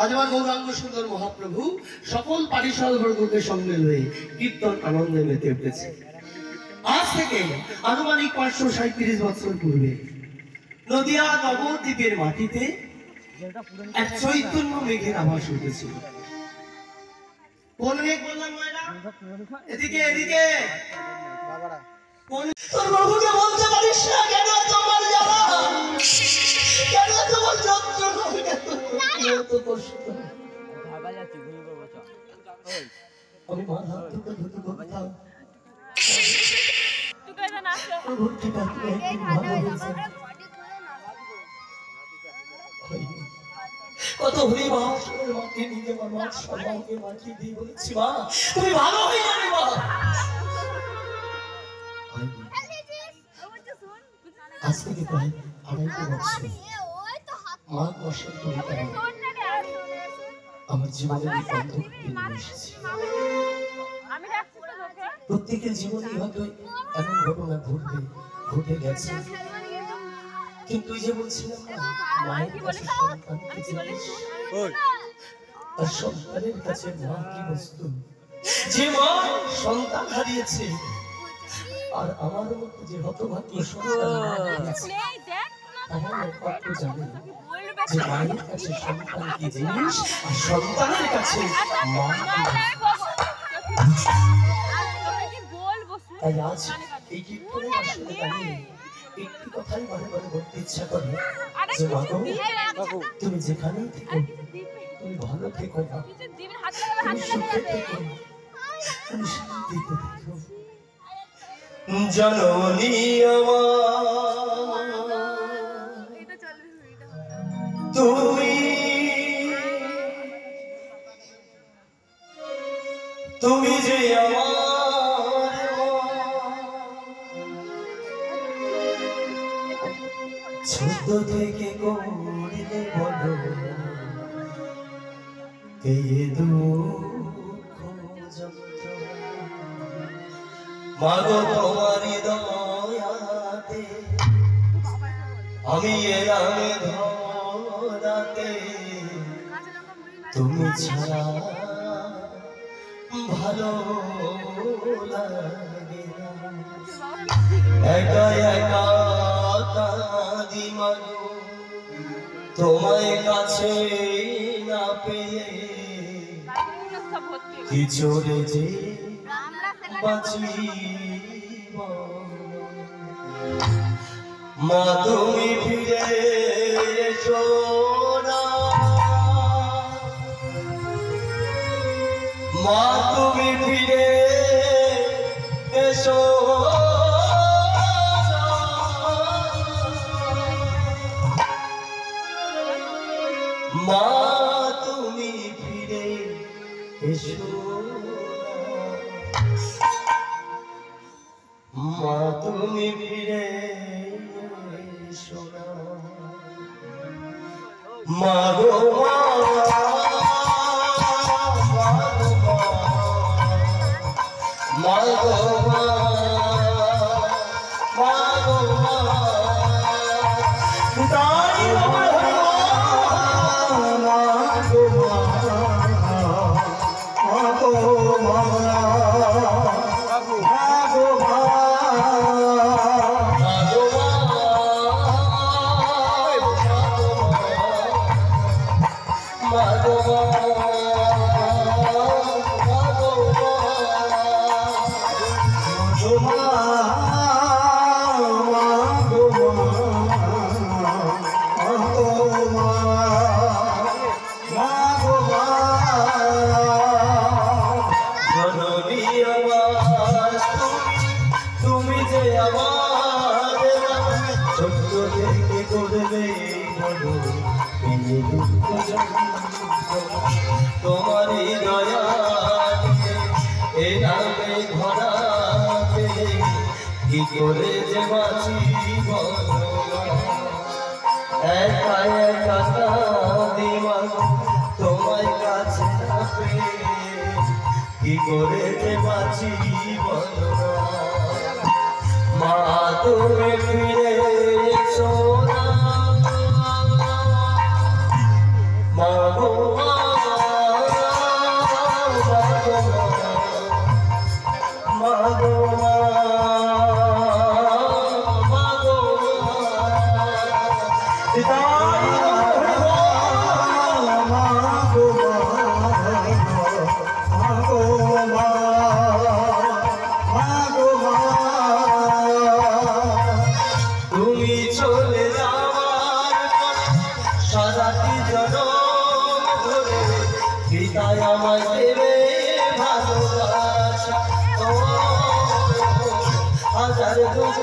আজ আমার গৌরাঙ্গ সুন্দর মহাপ্রভু সকল পারিষদ বর্গকে সঙ্গে লয়ে কীর্তন আনন্দে মেতে উঠেছে। আজ থেকে আনুমানিক 537 বছর পূর্বে নদিয়া নবদ্বীপের মাটিতে এক চৈতন্য মেঘের আভাস উঠেছিল। কোন মেঘ বললাম মায়েরা? এদিকে এদিকে। তোর প্রভুকে বলতে পারিস না কেন তোমার জ্বালা, কেন তোমার যন্ত্রণা, এত কষ্ট? আমি মাথা থেকে ধুতে করতাম প্রভুর টিকা কত হরি মহাশয়ের মাকে নিজে আমার সবাইকে মাকে দিয়ে বলেছি, মা তুমি ভালো হয়ে যাবে মা। আজ থেকে প্রায় 2.5 বছর মাঘ মাসের পরিকালে আমার জীবনের বন্ধক এসেছে। প্রত্যেকের জীবনে হয়তো এমন ঘটনা ঘটে গেছে, কিন্তু এই যে বলছিলাম না, মায়ের কাছে সন্তানকে জিনিস, আর সন্তানের কাছে মা কি বস্তু। যে মা সন্তান হারিয়েছে, আর আমার মতো যে হতভাগ্য সন্তান হারিয়েছে, আমার একমাত্র জানে যে মায়ের কাছে সন্তান কি জিনিস, আর সন্তানের কাছে মা কি। তাই আজ এই কীর্তনের আসলে দাঁড়িয়ে একটি কথাই বারে বারে বলতে ইচ্ছা করে যে মাগো, তুমি যেখানেই থেকো তুমি ভালো থেকো না, তুমি সুখে থেকো, তুমি শান্তিতে থেকো। জননী আমার তুমি, তুমি যে আমার ছোট থেকে করলে বলো এই দুঃখ যন্ত্রণা, মাগো তোমারই দয়াতে আমি এলাম ধরাতে, তুমি ছাড়া ভালো লাগে না। একা একা কাঁদি মাগো তোমায় কাছে না পেয়ে, কি চলে যে বাঁচিব। মা তুমি ফিরে এসো না, মা তুমি ফিরে এসো, মা তুমি ফিরে এসো, মা তুমি ফিরে এসো, মা গো মা, মা গো মা, মা গো মা, তাই আমার মা গো মা, মা গো মা, তোমারই দয়া এ নামে ধরাতে কি করে যে বাঁচি বলো, একা একা কাঁদি মাগো তোমায় কাছে না পেয়ে, কি করে যে বাঁচি বলো। মা তুমি ফিরে এসো না, মা গো মা।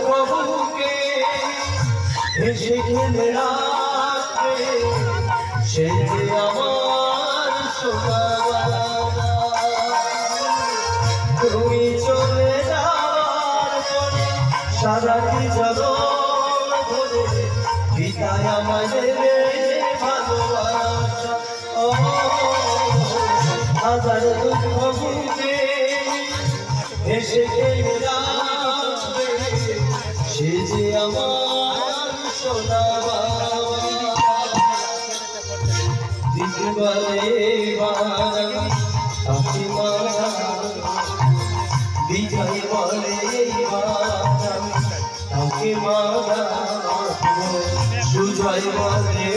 বুকে হেসে খেলে রাখবে সে যে আমার সোনা তুমি চলে যাওয়ার পরে সারাটি জগৎ ধরে বিদায় আমাদের ভালোবাসা হাজার দুঃখ বুকে এসে খেলে যাবে সে যে আমার সোনা দিতে বলে তাকে মারা বিজয় বলে তাকে মারা সুজয় বলে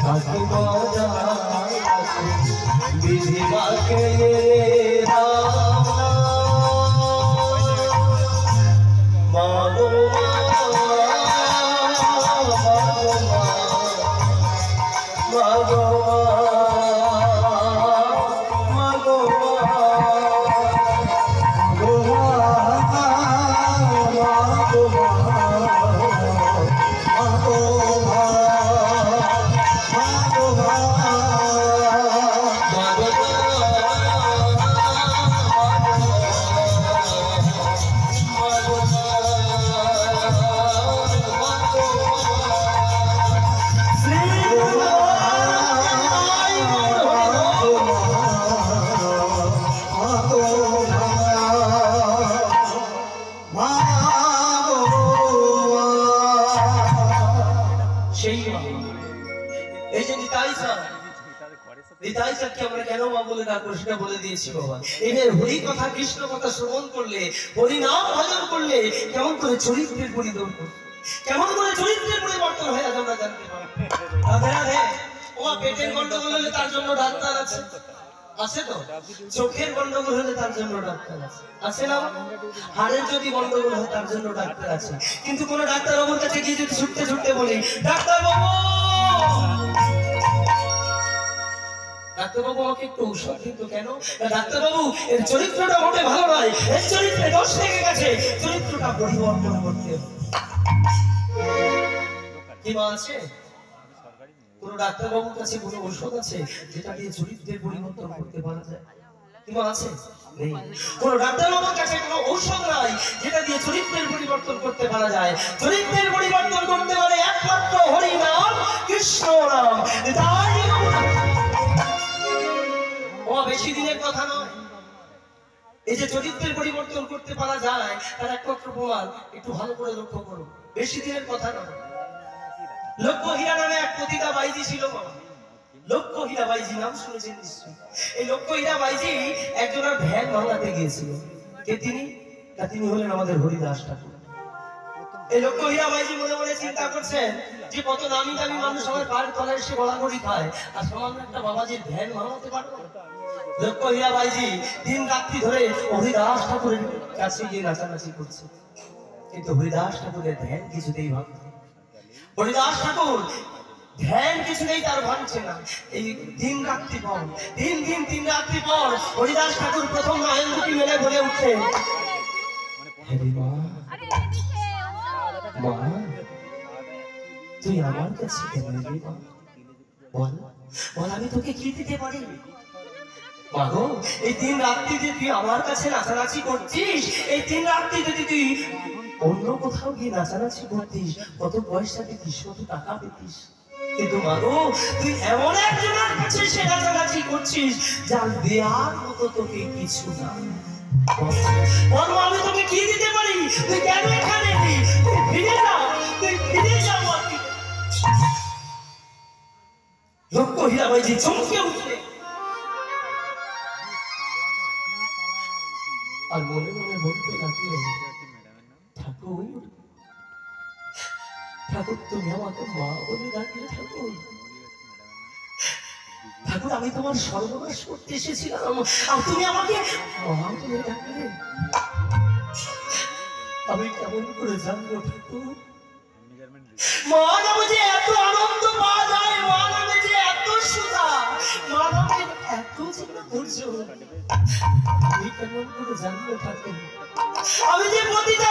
তাকে মারা বিধিমাকে কৃষ্ণ কথা শ্রবণ করলে হরি নাম ভজন করলে কেমন করে চরিত্রের পরিবর্তন কেমন করে চরিত্রের পরিবর্তন হয় আজ আমরা জানতে পারবো। পেটের গন্ডগোল হলে তার জন্য ডাক্তার আছে আছে তো, চোখের গন্ডগোল হলে তার জন্য ডাক্তার আছে আছে না, হাড়ের যদি গন্ডগোল হয় তার জন্য ডাক্তার আছে। কিন্তু কোন ডাক্তার বাবুর কাছে গিয়ে যদি ছুটতে ছুটতে বলি ডাক্তার বাবু ডাক্তারবাবু আমাকে একটু ঔষধ দিত, কেন? ডাক্তারবাবু এর চরিত্রটা মোটে ভালো নয়, এর চরিত্রে দোষ লেগে গেছে, চরিত্রটা পরিবর্তন করতে হবে। কি মা আছে? কোন ডাক্তারবাবুর কাছে কোন ঔষধ আছে যেটা দিয়ে চরিত্রের পরিবর্তন করতে পারা যায়? কি মা আছে? নেই। কোন ডাক্তারবাবুর কাছে কোন ঔষধ নাই যেটা দিয়ে চরিত্রের পরিবর্তন করতে পারা যায়। চরিত্রের পরিবর্তন করতে পারে একমাত্র হরি নাম, কৃষ্ণ নাম। তাই বেশি দিনের কথা নয়, এই যে চরিত্রের পরিবর্তন করতে পারা যায় তার একমাত্র প্রমাণ একটু ভালো করে লক্ষ্য করো, বেশি দিনের কথা নয়। লক্ষ্য হীরা নামে এক পতিতা বাইজি ছিল, লক্ষ্য হীরা বাইজি নাম শুনেছেন নিশ্চয়ই। এই লক্ষ্য হীরা বাইজি একজনের ভ্যান ভাঙাতে গিয়েছিল। কে তিনি? তিনি হলেন আমাদের হরিদাস ঠাকুর। এই লক্ষ্য হীরা বাইজি মনে মনে চিন্তা করছেন যে কত দামি দামি মানুষ আমার পায়ের তলায় এসে গলাগড়ি খায়, আর সামান্য একটা বাবাজির ভ্যান ভাঙাতে পারবো? লক্ষ্য হীরা বাইজি দিন রাত্রি ধরে হরিদাস ঠাকুরের কাছে গিয়ে নাচানাচি করছে, কিন্তু হরিদাস ঠাকুরের ধ্যান কিছুতেই ভাঙছে। হরিদাস ঠাকুর ধ্যান কিছুতেই তার ভাঙছে না। এই দিন রাত্রি পর তিন রাত্রি পর হরিদাস ঠাকুর প্রথম নয়ন দুটি মেলে বলে উঠে, মা তুই আমার কাছে কেন এলি মা? বল বল আমি তোকে কি দিতে পারি? মাগো এই দিন রাত্রি যে তুই আমার কাছে নাচানাচি করছিস, এই দিন রাত্রি যদি তুই অন্য কোথাও গিয়ে নাচানাচি করতিস কত পয়সা পেতিস, কত টাকা পেতিস, কিন্তু মাগো তুই এমন একজনের কাছে সে নাচানাচি করছিস যার দেয়ার মতো তোকে কিছু না। আমি তোকে কি দিতে পারি? তুই কেন এখানে এলি? তুই ফিরে যা, তুই ফিরে যা। লক্ষ্য হীরা বাইজি চমকে উঠলে আর মনে মনে বলতে লাগলেন, ঠাকুর ঠাকুর তুমি আমাকে মা বলে ডাকলে, ঠাকুর ঠাকুর আমি তোমার সর্বনাশ করতে এসেছিলাম আর তুমি আমাকে মা বলে ডাকলে, আমি কেমন করে জানবো ঠাকুর? মা নামে যে এত আনন্দ পাওয়া যায়, মা নামে যে এত সুধা, মা নামে এত ধৈর্য, আমি কেমন করে জানবো ঠাকুর? আমি যে পতিতা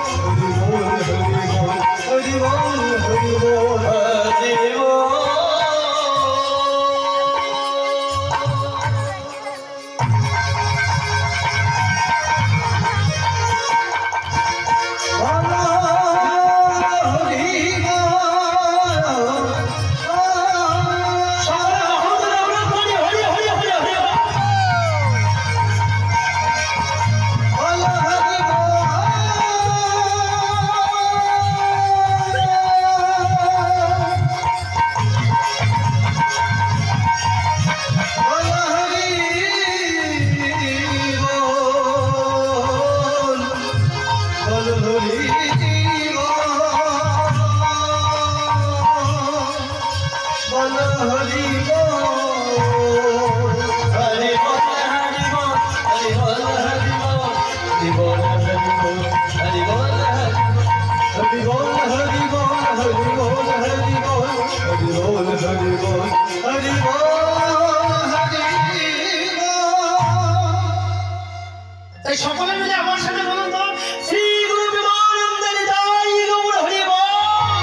তাই সকলে মিলে আমার সাথে বলুন তো শ্রী গুরু বিমানন্দের জয় গৌর হরি বল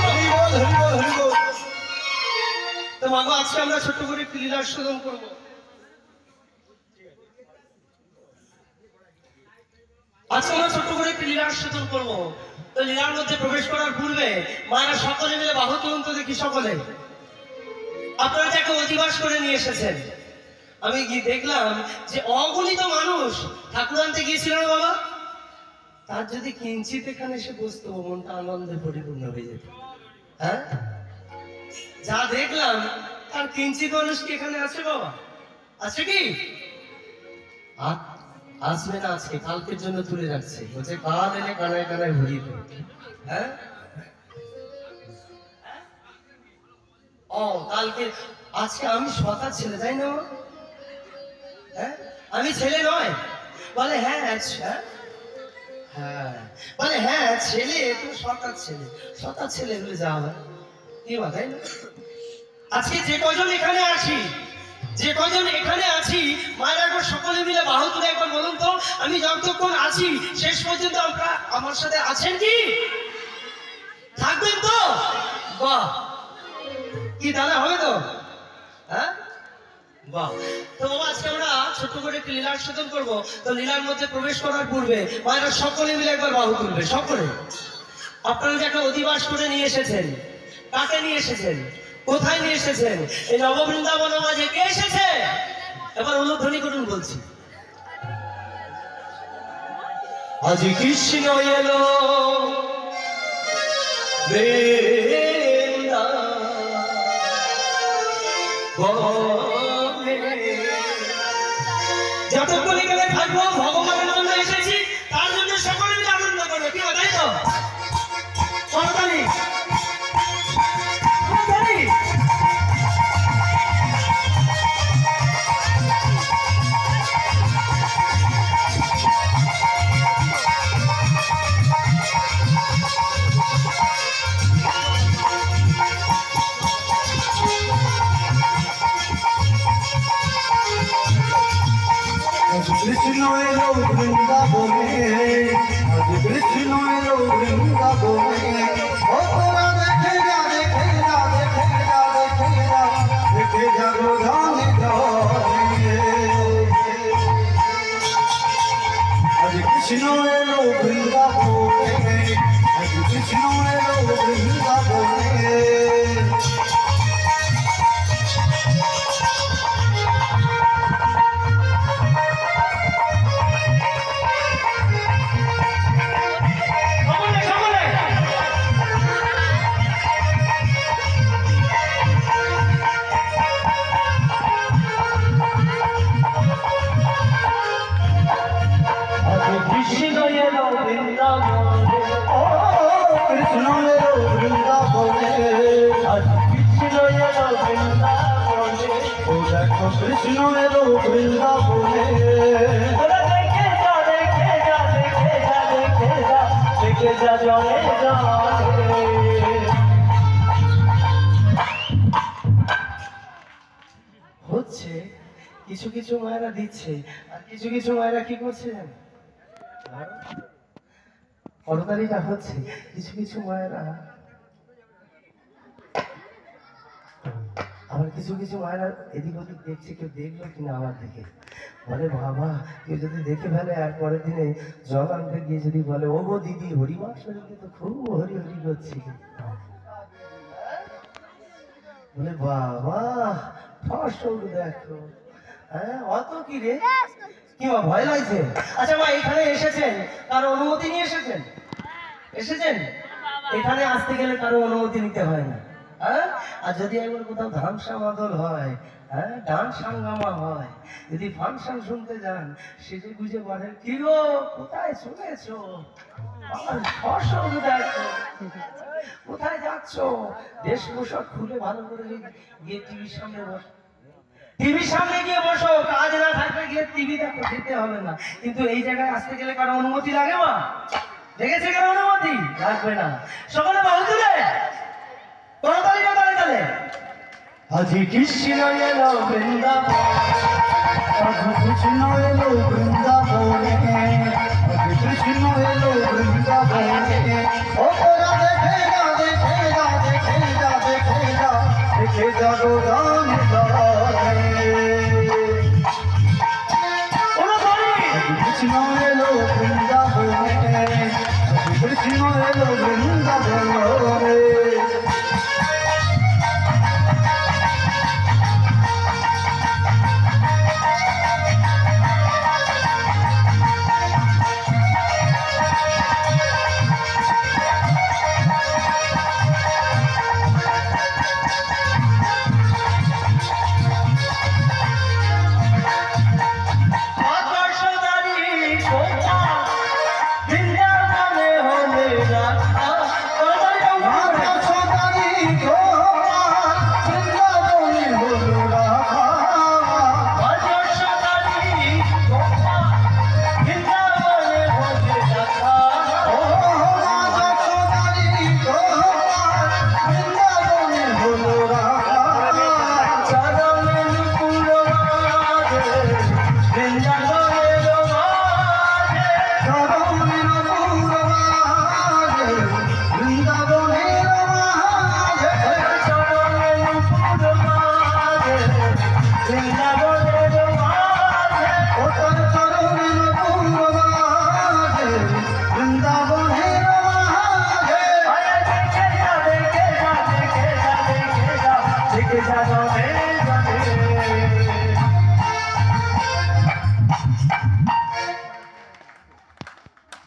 হরি বল হরি বল হরি বল। তো মাগো আজকে আমরা ছোট্ট করে একটি লীলা আস্বাদন করব। আজকে আমরা ছোট্ট করে একটি লীলা আস্বাদন করব। তো লীলার মধ্যে প্রবেশ করার পূর্বে মায়েরা সকলে মিলে বাহু তুলুন তো দেখি সকলে। আপনারা যাকে অধিবাস করে নিয়ে এসেছেন আমি গিয়ে দেখলাম যে অগণিত মানুষ ঠাকুর আনতে গিয়েছিল না বাবা, তার যদি কিঞ্চিত এখানে এসে বসতো মনটা আনন্দে পরিপূর্ণ হয়ে যেত। হ্যাঁ, যা দেখলাম তার কিঞ্চিত মানুষ কি এখানে আছে বাবা? আছে কি? আসবে না, আজকে কালকের জন্য তুলে রাখছে, বলছে কাল এলে কানায় কানায় ভরিয়ে দেবে। হ্যাঁ, ও কালকে আজকে আমি সতা ছেলে তাই না? হ্যাঁ, আমি ছেলে নয় বলে? হ্যাঁ হ্যাঁ বলে হ্যাঁ ছেলে, তো সতা ছেলে, সতা ছেলে বলে যাওয়া হয় কি বা, তাই না? আজকে যে কজন এখানে আছি, যে কজন এখানে আছি মায়ের একবার সকলে মিলে বাহু তুলে একবার বলুন তো আমি যতক্ষণ আছি শেষ পর্যন্ত আপনারা আমার সাথে আছেন কি? থাকবেন তো? বাহ, কি দাদা হবে তো? হ্যাঁ, বাহ। তো বাবা আজকে আমরা ছোট্ট করে একটি লীলা আস্বাদন করবো। তো লীলার মধ্যে প্রবেশ করার পূর্বে মায়েরা সকলে মিলে একবার বাহু তুলবে সকলে। আপনারা যে একটা অধিবাস করে নিয়ে এসেছেন, কাকে নিয়ে এসেছেন, কোথায় নিয়ে এসেছেন? এই নববৃন্দাবন মাঝে কে এসেছে? এবার অনুধ্বনি করুন বলছি। আজ কৃষ্ণ এলো যতক্ষণ এখানে থাকবো ভগবানের জন্য এসেছি, তার জন্য সকলে মিলে আনন্দ করবো, কি তাই তো? করতালি করতালি কৃষ্ণ এলো বৃন্দাবনে, আজ কৃষ্ণ এলো বৃন্দাবনে। ও তোরা দেখে যা দেখে যা দেখে যা দেখে যা দেখে যা গো ধানে ধানে। আজ কৃষ্ণ এলো বৃন্দাবনে, আজ কৃষ্ণ এলো বৃন্দাবনে। কৃষ্ণ এলো বৃন্দাবনে, ও কৃষ্ণ এলো বৃন্দাবনে, আজ কৃষ্ণ এলো বৃন্দাবনে। ও দেখো কৃষ্ণ এলো বৃন্দাবনে। ওরা দেখে যা দেখে যা দেখে যা দেখে যা দেখে যা জলে জলে। হচ্ছে কিছু কিছু মায়েরা দিচ্ছে আর কিছু কিছু মায়েরা কি করছে জানো? করতালিটা হচ্ছে কিছু কিছু মায়েরা, আবার কিছু কিছু মায়েরা এদিক ওদিক দেখছে, কেউ দেখলো কিনা আমার দিকে, বলে বাবা কেউ যদি দেখে ফেলে আর পরের দিনে জল আনতে গিয়ে যদি বলে ও গো দিদি হরিবার শরীরে তো খুব হরি হরি করছি, বলে বাবা ফসল দেখো, হ্যাঁ অত কি রে, কি মা ভয় লাগছে? আচ্ছা মা এখানে এসেছেন কারো অনুমতি নিয়ে এসেছেন? এসেছেন এখানে আসতে গেলে কারো অনুমতি নিতে হয় না, হ্যাঁ? আর যদি একবার কোথাও ধামসা মাদল হয়, হ্যাঁ ডান্স হাঙ্গামা হয়, যদি ফাংশন শুনতে যান সেজে গুজে বলেন কি গো কোথায় শুনেছো, আমার ফসল দেখো, কোথায় যাচ্ছ, দেশ পোশাক খুলে ভালো করে গিয়ে টিভির সামনে বসো, টিভির সামনে গিয়ে বসো, কাজ না থাকলে গিয়ে টিভি দেখো, যেতে হবে না। কিন্তু এই জায়গায় আসতে গেলে কারো অনুমতি লাগে মা? দেখেছে কারো অনুমতি লাগবে না। সকলে বাহু তুলে করতালি করতালি তালে। আজ কৃষ্ণ এলো বৃন্দাবনে, আজ কৃষ্ণ এলো বৃন্দাবনে, আজ কৃষ্ণ এলো বৃন্দাবনে। ও তোরা দেখে যা দেখে যা দেখে যা দেখে যা দেখে যা গো ধানে ধানে। আজ কৃষ্ণ এলো বৃন্দাবনে, আজ কৃষ্ণ এলো বৃন্দাবনে।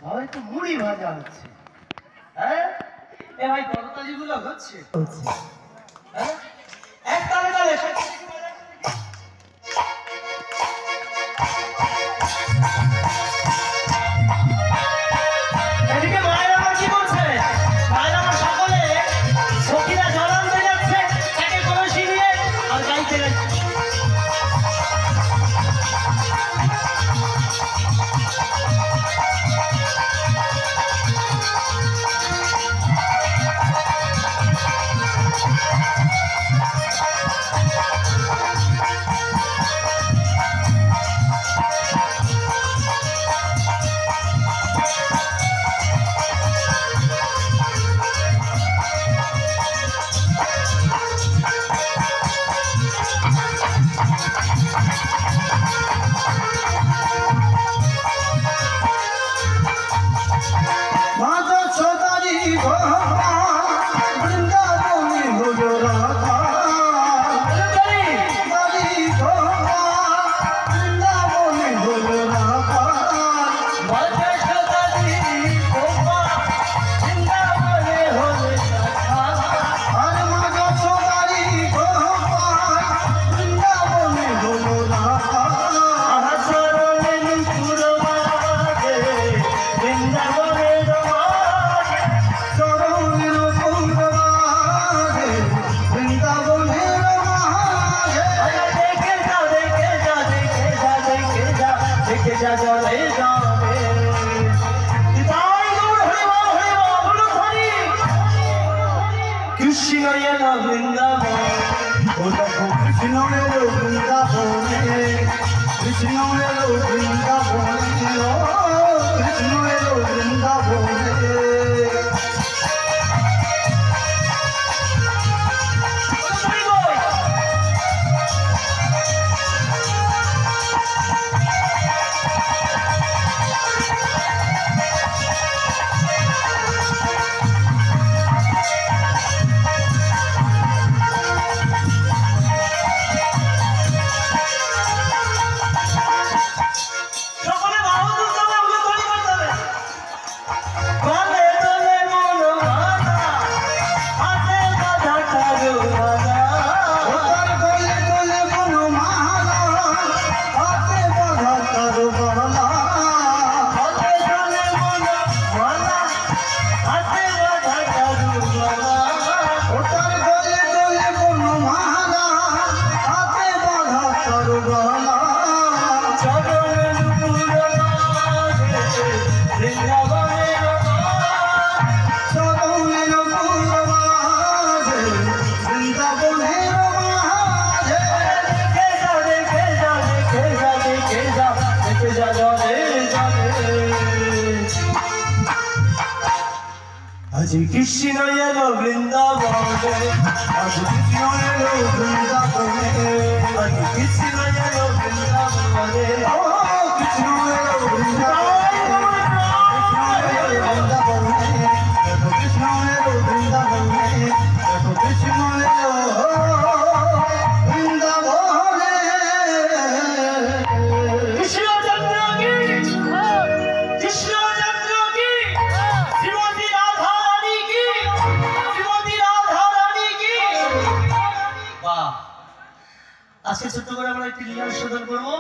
হয়তো মুড়ি ভাজা হচ্ছে, হ্যাঁ এ ভাই করতালি গুলো হচ্ছে হ্যাঁ এক তালে তালে এদিকে মায়ের আমার কি যা জলে যাবে তাই গৌর হরি বল হরি কৃষ্ণ এলো বৃন্দাবন ও দেখো কৃষ্ণ এলো বৃন্দাবনে কৃষ্ণ এলো বৃন্দাবনে ও কৃষ্ণ এলো বৃন্দাবনে আজ কৃষ্ণ এলো বৃন্দাবনে আজ কৃষ্ণ এলো বৃন্দাবনে আজ কৃষ্ণ এলো বৃন্দাবনে ও কৃষ্ণ এলো বৃন্দাবনে কৃষ্ণ এলো বৃন্দাবনে দেখো কৃষ্ণ এলো বৃন্দাবনে কৃষ্ণচন্দ্র কি কৃষ্ণচন্দ্র কি শ্রীমতী রাধা রানী কি শ্রীমতী রাধা রানী কি বাহ আজকে ছোট্ট করে আমরা একটি লীলা শোধন করবো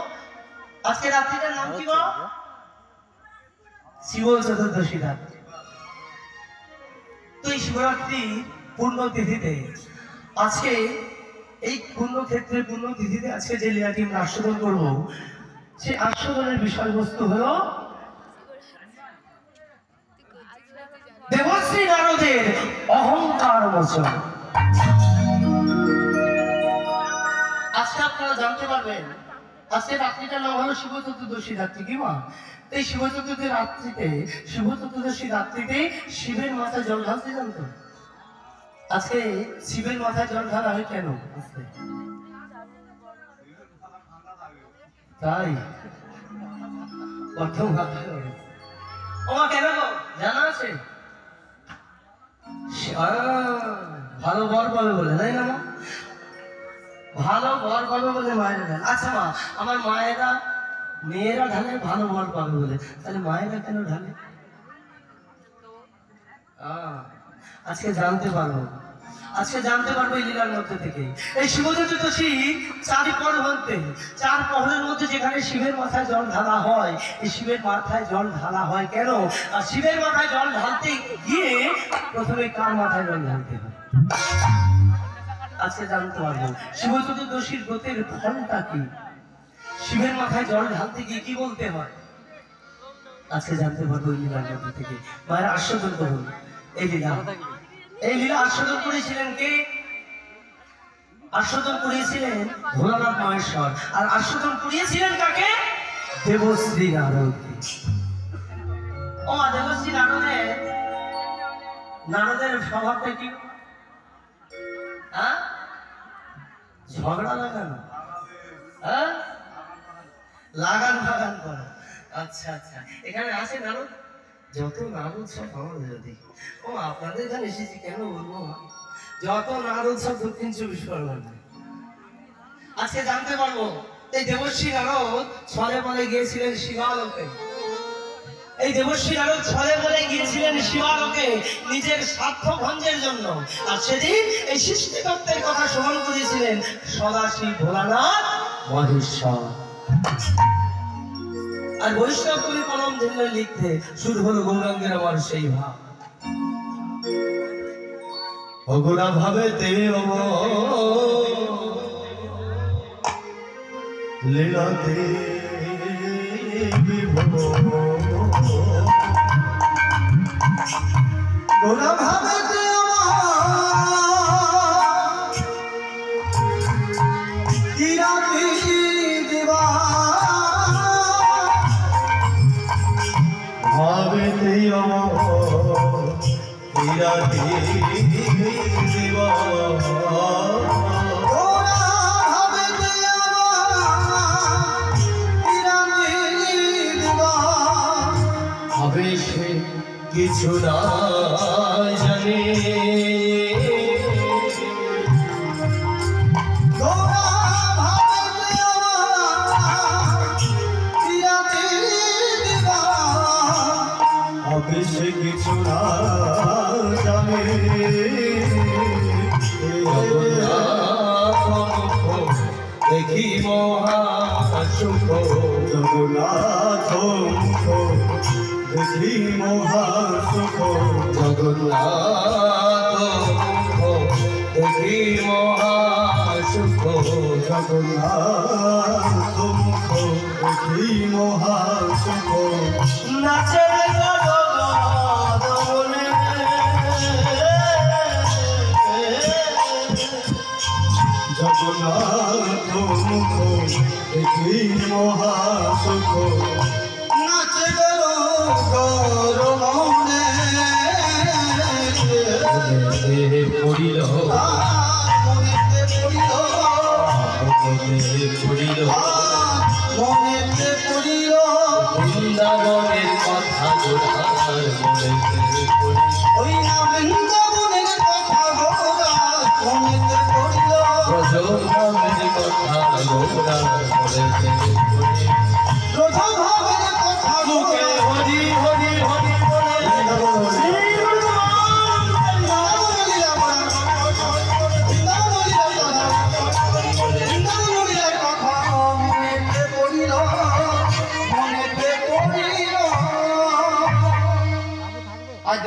আজকে রাত্রিটার নাম কি বা শিব চতুর্দশী রাত্রি তো এই শিবরাত্রি পূর্ণ তিথিতে আজকে এই পুণ্যক্ষেত্রে পূর্ণ তিথিতে আজকে যে লীলাটি আমরা আস্বাদন করবো সেই আস্বাদনের বিষয়বস্তু হলো দেবশ্রী নারদের অহংকার মোচন। আজকে আপনারা জানতে পারবেন আজকে রাত্রিটার নাম হলো শিব চতুর্দশী রাত্রি কি মা এই শিব চতুর্দশী রাত্রিতে শিব চতুর্দশী রাত্রিতে শিবের মাথায় জল ঢালতে জানতো আজকে শিবের মাথায় জল ঢালা হয় কেন আজকে তাই প্রথম ওমা কেন গো জানা আছে ভালো বর পাবে বলে তাই না মা ভালো বর পাবে বলে মায়েরা ঢালে আচ্ছা মা আমার মায়েরা মেয়েরা ঢালে ভালো বর পাবে বলে তাহলে মায়েরা কেন ঢালে আজকে জানতে পারবো এই লীলার মধ্যে থেকে এই শিব চতুর্দশী চার প্রহরের মধ্যে যেখানে শিবের মাথায় জল ঢালা হয় এই শিবের মাথায় জল ঢালা হয় কেন আর শিবের মাথায় জল ঢালতে গিয়ে প্রথমে কার মাথায় জল ঢালতে হয় আজকে জানতে পারবো শিব চতুর্দশীর ব্রতের ফলটা কি শিবের মাথায় জল ঢালতে গিয়ে কি বলতে হয় আজকে জানতে পারবো এই লীলার মধ্যে থেকে মায়ের আস্বাদন করুন এই লীলা আস্বাদন করেছিলেন কে আস্বাদন করিয়েছিলেন ভোলানাথ মহেশ্বর আর আস্বাদন করিয়েছিলেন কাকে দেবশ্রী নারদ ও দেবশ্রী নারদের স্বভাবটা কি ঝগড়া লাগানো লাগান ফাগান করা আচ্ছা আচ্ছা এখানে আছে নারদ যত নারদ সব আমাদের যদি ও আপনাদের এখানে এসেছি কেন বলবো যত নারদ সব দক্ষিণ চব্বিশ পরগনা আজকে জানতে পারবো এই দেবশ্রী নারদ ছলে বলে গিয়েছিলেন শিবালোকে নিজের স্বার্থ ভঞ্জের জন্য আর সেদিন এই সৃষ্টিকর্তার কথা স্মরণ করেছিলেন সদাশিব ভোলানাথ মহেশ্বর আর বৈষ্ণব কবি কলম ধরলে লিখতে শুরু হলো গৌরাঙ্গের আমার সেই ভাব অগোরা ভাবেতে লীলাতে বিভোর গোরা ভাবেতে আমার কিরাতি দিবা ভাবেতে আমার কিরাতি দিবা কিছু না জানে সে কিছু না জানে দেখি মহা সুখ জগন্নাথ দেখি মহা সুখ জগন্নাথ দেখি মহা সুখ জগন্নাথ মুখ দেখি মহা সুখ নাচে জগন্নাথ মুখ দেখি মহা সুখ নাচে গরমে পড়িল মনেতে পড়িল বৃন্দাবনের কথা ওই না বৃন্দাবনের কথা মনেতে পড়িল ব্রজভাবের কথা ব্রজভাবের কথা মুখে হরি হরি হরি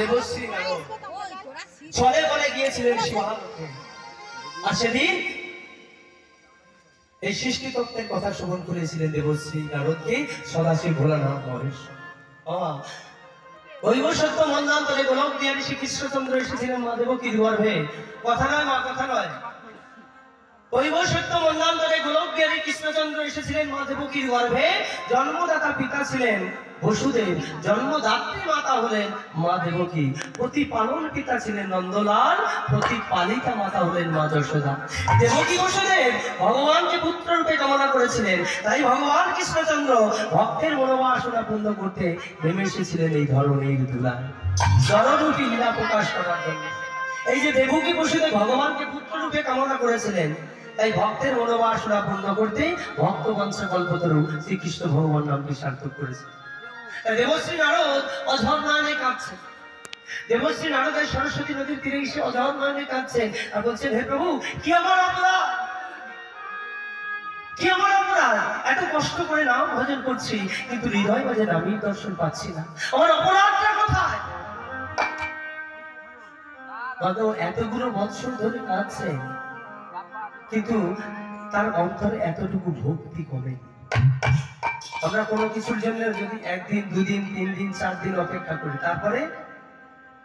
দেবশ্রী ছলে বলে গিয়েছিলেন শিবহারকে আর সেদিন এই সৃষ্টি তত্ত্বের কথা শ্রবণ করেছিলেন দেবশ্রী নারদকে সদাশিব ভোলানাথ মহেশ দৈব সত্য মন্দান্তরে গোলক দিয়ে শ্রীকৃষ্ণচন্দ্র এসেছিলেন মা দেবকীর গর্ভে কথা নয় মা কথা নয় দৈব সত্য মন্দান্তরে গোলক বিহারী কৃষ্ণচন্দ্র এসেছিলেন মা দেবকীর গর্ভে জন্মদাতা পিতা ছিলেন বসুদেব জন্মদাত্রী মাতা হলেন মা দেবকী প্রতিপালন পিতা ছিলেন নন্দলাল প্রতিপালিকা মাতা হলেন মা যশোদা দেবকী বসুদেব ভগবানকে পুত্র রূপে কামনা করেছিলেন তাই ভগবান কৃষ্ণচন্দ্র ভক্তের মনোবাসনা পূর্ণ করতে নেমে এসেছিলেন এই ধরনের দুলায় জড়রূপী লীলা প্রকাশ করার জন্য এই যে দেবকী বসুদেব ভগবানকে পুত্র রূপে কামনা করেছিলেন তাই ভক্তের মনোবাসনা পূর্ণ করতে ভক্ত বংশ কল্পতরু শ্রীকৃষ্ণ ভগবান নামটি সার্থক করেছে দেবশ্রী নারদ অঝর নয়নে কাঁদছেন দেবশ্রী নারদের সরস্বতী নদীর তীরে এসে অঝর নয়নে কাঁদছেন আর বলছেন হে প্রভু কি আমার অপরাধ কি আমার অপরাধ এত কষ্ট করে নাম ভজন করছি কিন্তু হৃদয় মাঝে নামীর দর্শন পাচ্ছি না আমার অপরাধটা কোথায় এতগুলো বৎসর ধরে কাঁদছে কিন্তু তার অন্তরে এতটুকু ভক্তি কমে আমরা কোনো কিছুর জন্য যদি একদিন দুদিন 3 দিন 4 দিন অপেক্ষা করি তারপরে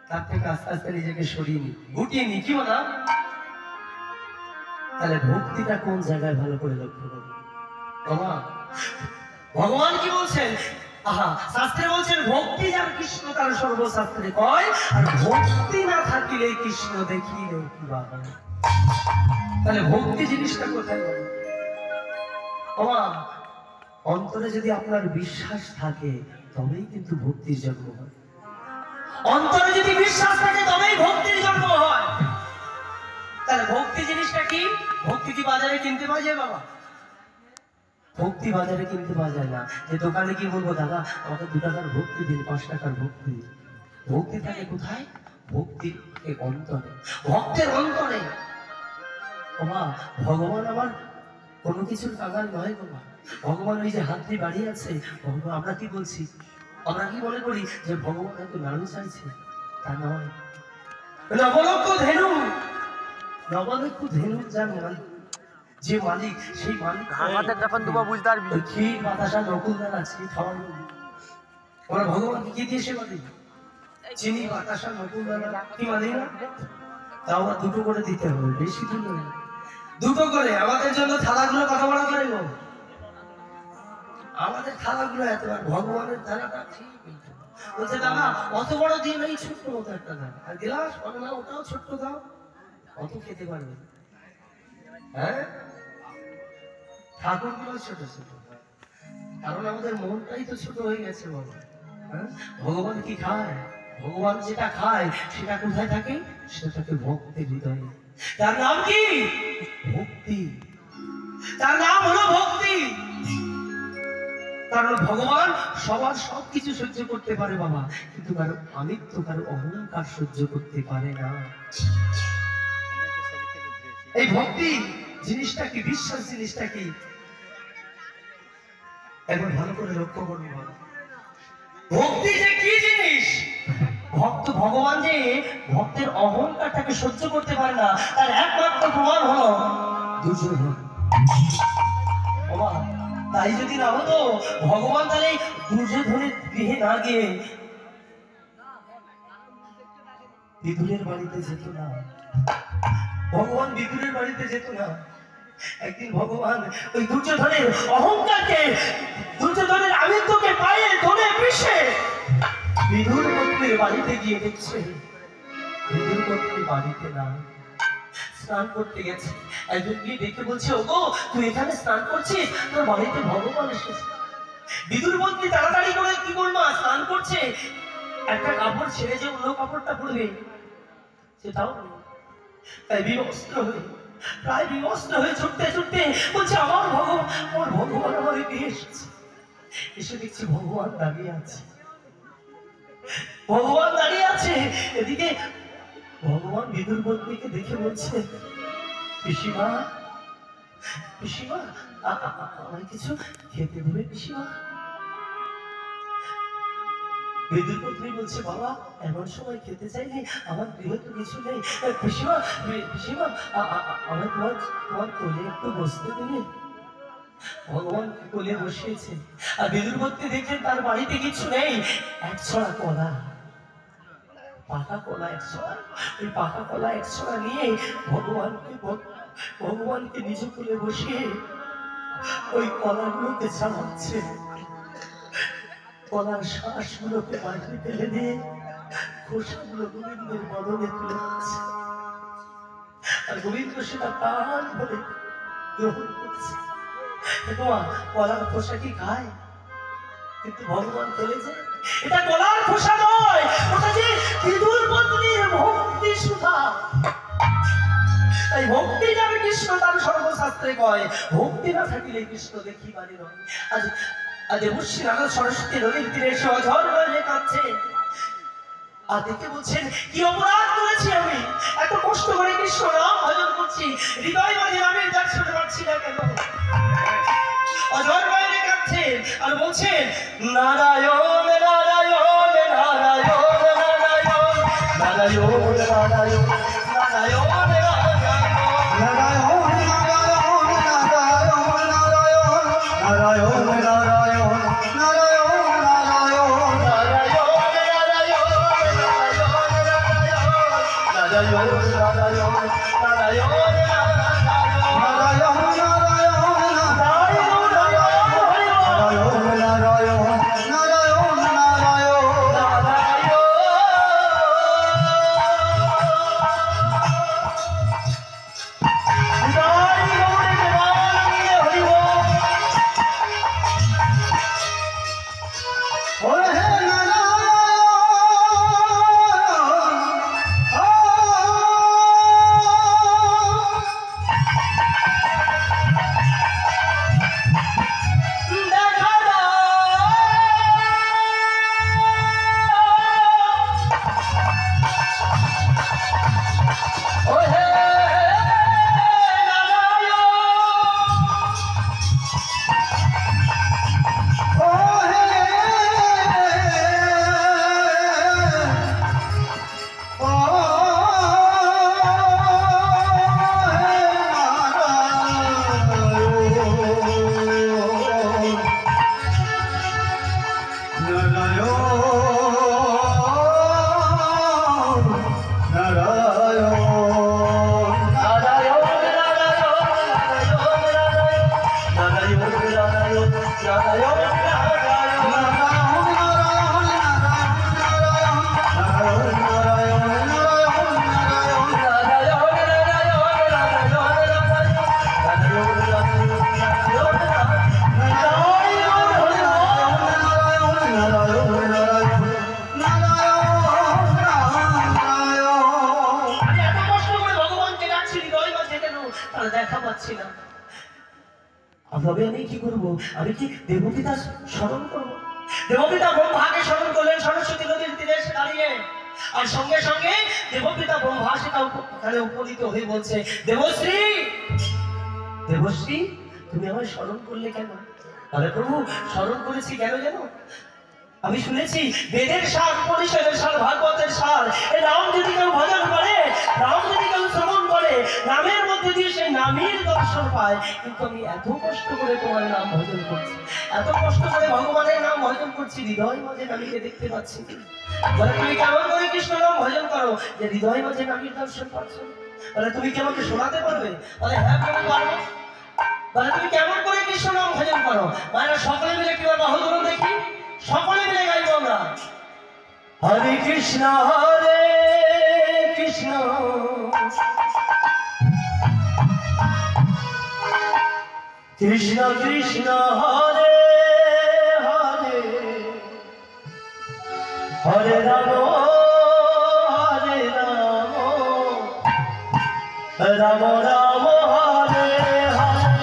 তার থেকে আস্তে আস্তে নিজেকে সরিয়ে নি গুটিয়ে নি কি বলা তাহলে ভক্তিটা কোন জায়গায় ভালো করে লক্ষ্য করবো ভগবান কি বলছেন শাস্ত্রে বলছেন ভক্তি যার কৃষ্ণ তার সর্বশাস্ত্রে কয় আর ভক্তি না থাকিলে কৃষ্ণ দেখিলে কি বাবা তাহলে ভক্তি জিনিসটা কোথায় অন্তরে যদি আপনার বিশ্বাস থাকে তবেই কিন্তু ভক্তির জন্ম হয় অন্তরে যদি বিশ্বাস থাকে তবেই ভক্তির জন্ম হয় তাহলে ভক্তি জিনিসটা কি ভক্তি কি বাজারে কিনতে পাওয়া যায় বাবা ভক্তি বাজারে কিনতে পাওয়া যায় না যে দোকানে কি বলবো দাদা আমাকে 2 টাকার ভক্তি দিন 5 টাকার ভক্তি ভক্তি থাকে কোথায় ভক্তি অন্তরে ভক্তের অন্তরে ভগবান আমার কোনো কিছুর কাঙাল নয় বাবা ভগবান ওই যে হাত দিয়ে বাড়িয়ে আছে ভগবান আমরা কি বলছি আমরা কি মনে করি যে ভগবান হয়তো নাড়ু চাইছে তা নয় নবলক্ষ ধেনু যার যে মালিক, সেই মালিক আমাদের যখন দুবা বুঝতে পারবি ওই ক্ষীর বাতাসা নকুলদানা আছে খাওয়ার ওরা ভগবানকে কি দিয়ে সেবা দিই? চিনি বাতাসা নকুলদানা কি মানি না? তাও আবার দুটো করে দিতে হবে, বেশি দিলে না। দুটো করে আমাদের জন্য থালাগুলো কত বড় করে গো? আমাদের থালাগুলো এত, আর ভগবানের থালাটা ঠিক এইটুকু। বলছে দাদা অত বড় দিয়ে নেই, ছোট্ট মতো একটা দাও, আর গ্লাস বলে না ওটাও ছোট্ট দাও, অত খেতে পারবে? হ্যাঁ, ঠাকুরগুলো ছোট ছোট, কারণ আমাদের মনটাই তো ছোট হয়ে গেছে বাবা। হ্যাঁ, ভগবান কি খায়? ভগবান যেটা খায় সেটা কোথায় থাকে? সেটা থাকে ভক্তের হৃদয়ে। তার নাম কি? ভক্তি। তার নাম হলো ভক্তি। কারণ ভগবান সবার সবকিছু সহ্য করতে পারে বাবা, কিন্তু কারো আমিত্ব, কারো অহংকার সহ্য করতে পারে না। এই ভক্তি জিনিসটা কি, বিশ্বাস জিনিসটা কি, একবার ভালো করে লক্ষ্য করুন বাবা। ভক্তি যে কি জিনিস, ভক্ত ভগবান যে ভক্তের অহংকারটাকে সহ্য করতে পারে না, তার একমাত্র প্রমাণ হলো দুর্যোধন। বাবা তাই যদি না হতো, ভগবান তাহলে দুর্যোধনের গৃহে না গিয়ে বিদুরের বাড়িতে যেত না। ভগবান বিদুরের বাড়িতে যেত না। একদিন ভগবান ওই দুর্যোধনের অহংকারকে, দুর্যোধনের আমিত্বকে পায়ে ধরে পিষে বিদুর পত্নীর বাড়িতে গিয়ে দেখছে বিদুর পত্নী বাড়িতে না, স্নান করতে গেছে। একজন গিয়ে দেখে বলছে, ওগো তুই এখানে স্নান করছিস, তোর বাড়িতে ভগবান এসেছে। বিদুর পত্নী তাড়াতাড়ি করে কি করলো, স্নান করছে, একটা কাপড় ছেড়ে যে অন্য কাপড়টা পরবে সেটাও নেই। তাই বিবস্ত্র হয়ে, প্রায় বিবস্ত্র হয়ে ছুটতে ছুটতে বলছে, আমার ভগবান আমার এগিয়ে এসেছে। এসে দেখছি ভগবান দাঁড়িয়ে আছে, ভগবান দাঁড়িয়ে আছে। এদিকে ভগবান বিদুর পত্নীকে দেখে বলছে, পিসিমা পিসিমা আমায় কিছু খেতে দেবে পিসিমা? বিদুর পত্নী বলছে, বাবা এমন সময় খেতে চাইলে, আমার গৃহে তো কিছু নেই। পিসিমা পিসিমা আমায় তোমার কোলে একটু বসতে দিলে? ভগবান কোলে বসিয়েছে, আর বিদুর পত্নী দেখলেন তার বাড়িতে কিছু নেই, এক ছড়া কলা, পাকা কলা এক ছড়া। ওই পাকা কলা এক ছড়া নিয়ে ভগবানকে নিজ কোলে বসিয়ে ওই কলাগুলোকে চালাচ্ছে, কলার শ্বাসগুলোকে মাটিতে ফেলে দিয়ে খোসাগুলো গোবিন্দের বদলে তুলে দিচ্ছে, আর গোবিন্দ সেটা প্রাণ ভরে গ্রহণ করছে। কলার খোসা কি খায়? কিন্তু ভগবান চলে যায়, এটা কলার খোসা নয়, ওটা যে বিদুর পত্নীর ভক্তি সুধা। তাই ভক্তি যাবে কৃষ্ণ তার সর্বশাস্ত্রে কয়, ভক্তি না থাকিলে কৃষ্ণ দেখিবারে নয়। আজ মুর্শি নারদ সরস্বতী নদীর তীরে এসে অঝর হয়ে কাঁদছে, আর দেখে বলছেন, কি অপরাধ করেছি আমি, এত কষ্ট করে কৃষ্ণ নাম ভজন করছি, হৃদয় মাঝে আমি যাক শুনতে পারছি না কেন? অঝর হয়ে কাঁদছেন আর বলছেন, নারায়ণ নারায়ণ নারায়ণ নারায়ণ নারায়ণ নারায়ণ আমি কি দেবপিতা স্মরণ করবো? দেবপিতা ব্রহ্মাকে স্মরণ করলেন সরস্বতী নদীর তীরে এসে দাঁড়িয়ে, আর সঙ্গে সঙ্গে দেবপিতা ব্রহ্মা সেটা এখানে উপনীত হয়ে বলছে, দেবশ্রী, দেবশ্রী, তুমি আমায় স্মরণ করলে কেন? তাহলে প্রভু স্মরণ করেছি কেন জানো? আমি শুনেছি বেদের সার, উপনিষদের সার, ভাগবতের সার, এই রাম যদি কেউ ভজন করে, রাম যদি কেউ শ্রবণ করে, নামের মধ্যে দিয়ে সে নামের দর্শন পায়। কিন্তু আমি এত কষ্ট করে তোমার নাম ভজন করছি, এত কষ্ট করে ভগবানের নাম ভজন করছি, হৃদয় মাঝে নামীকে দেখতে পাচ্ছি। বলে তুমি কেমন করে কৃষ্ণ নাম ভজন করো যে হৃদয় মাঝে নামীর দর্শন পাচ্ছ? বলে তুমি কি আমাকে শোনাতে পারবে? বলে হ্যাঁ প্রভু পারবো। বলে তুমি কেমন করে কৃষ্ণ নাম ভজন করো? মানে সকলে মিলে কিভাবে বাহু ধরুন দেখি, সকলে মিলে গাইবো আমরা। হরে কৃষ্ণ কৃষ্ণ কৃষ্ণ কৃষ্ণ হরে হরে, হরে রাম হরে রাম, রাম রাম হরে হরে,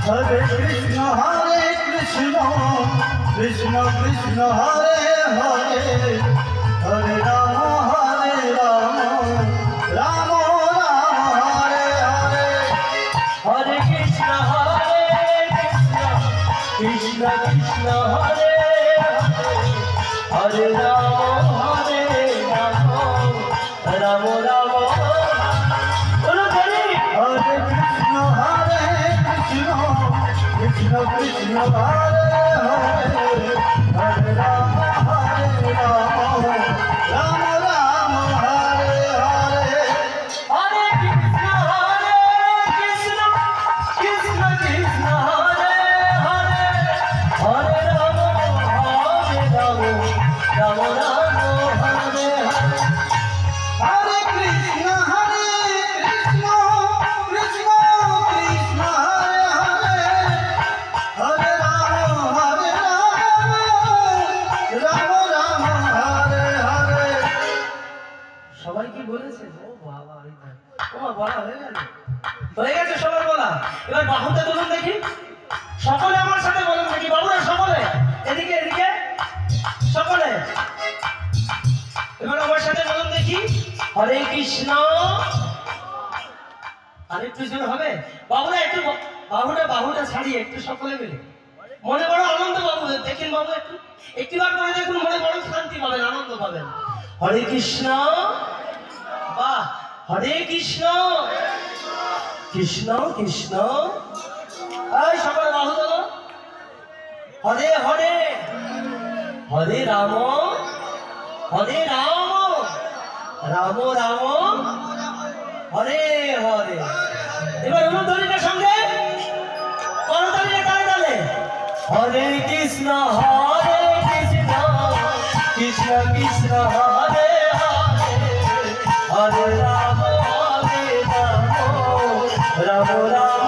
হরে কৃষ্ণ কৃষ্ণ কৃষ্ণ হরে হরে, হরে রাম রাম রাম হরে হরে। হরে কৃষ্ণ কৃষ্ণ কৃষ্ণ হরে হরে, হরে রাম রাম রাম বলো হরে। হরে কৃষ্ণ কৃষ্ণ কৃষ্ণ হরে হরে, হরে রাম রাম রাম হরে হরে। হরে কৃষ্ণ কৃষ্ণ কৃষ্ণ কৃষ্ণ হরে হরে, হরে রাম রাম রাম হরে হরে। হরে কৃষ্ণ কৃষ্ণ কৃষ্ণ হরে হরে, হরে রাম রাম হরে হরে। সবাই কি বলেছে? ও বাবা, ও বলা হয়ে গেল, হয়ে গেছে সবার বলা। এবার বাহুতে তুলুন দেখি, সকলে আমার সাথে বলুন দেখি, বাবুরা সকলে এদিকে এদিকে সকলে এবার আমার সাথে বলুন দেখি, হরে কৃষ্ণ। আরেকটু জোর হবে বাবুরা, একটু বাহুটা ছাড়িয়ে একটু সকলে মিলে মনে বড় আনন্দ। বাবু দেখেন, বাবু একটু একটিবার করে দেখুন, মনে বড় শান্তি পাবেন, আনন্দ পাবেন। হরে কৃষ্ণ, বাহ, হরে কৃষ্ণ কৃষ্ণ কৃষ্ণ, এই সকলে বাহু তোলো। হরে হরে, হরে রাম রাম রাম হরে হরে। এবার অনুধ্বনিটার সঙ্গে করতালিতে তালে তালে, হরে কৃষ্ণ কৃষ্ণ কৃষ্ণ হরে হরে, হরে রাম রাম রাম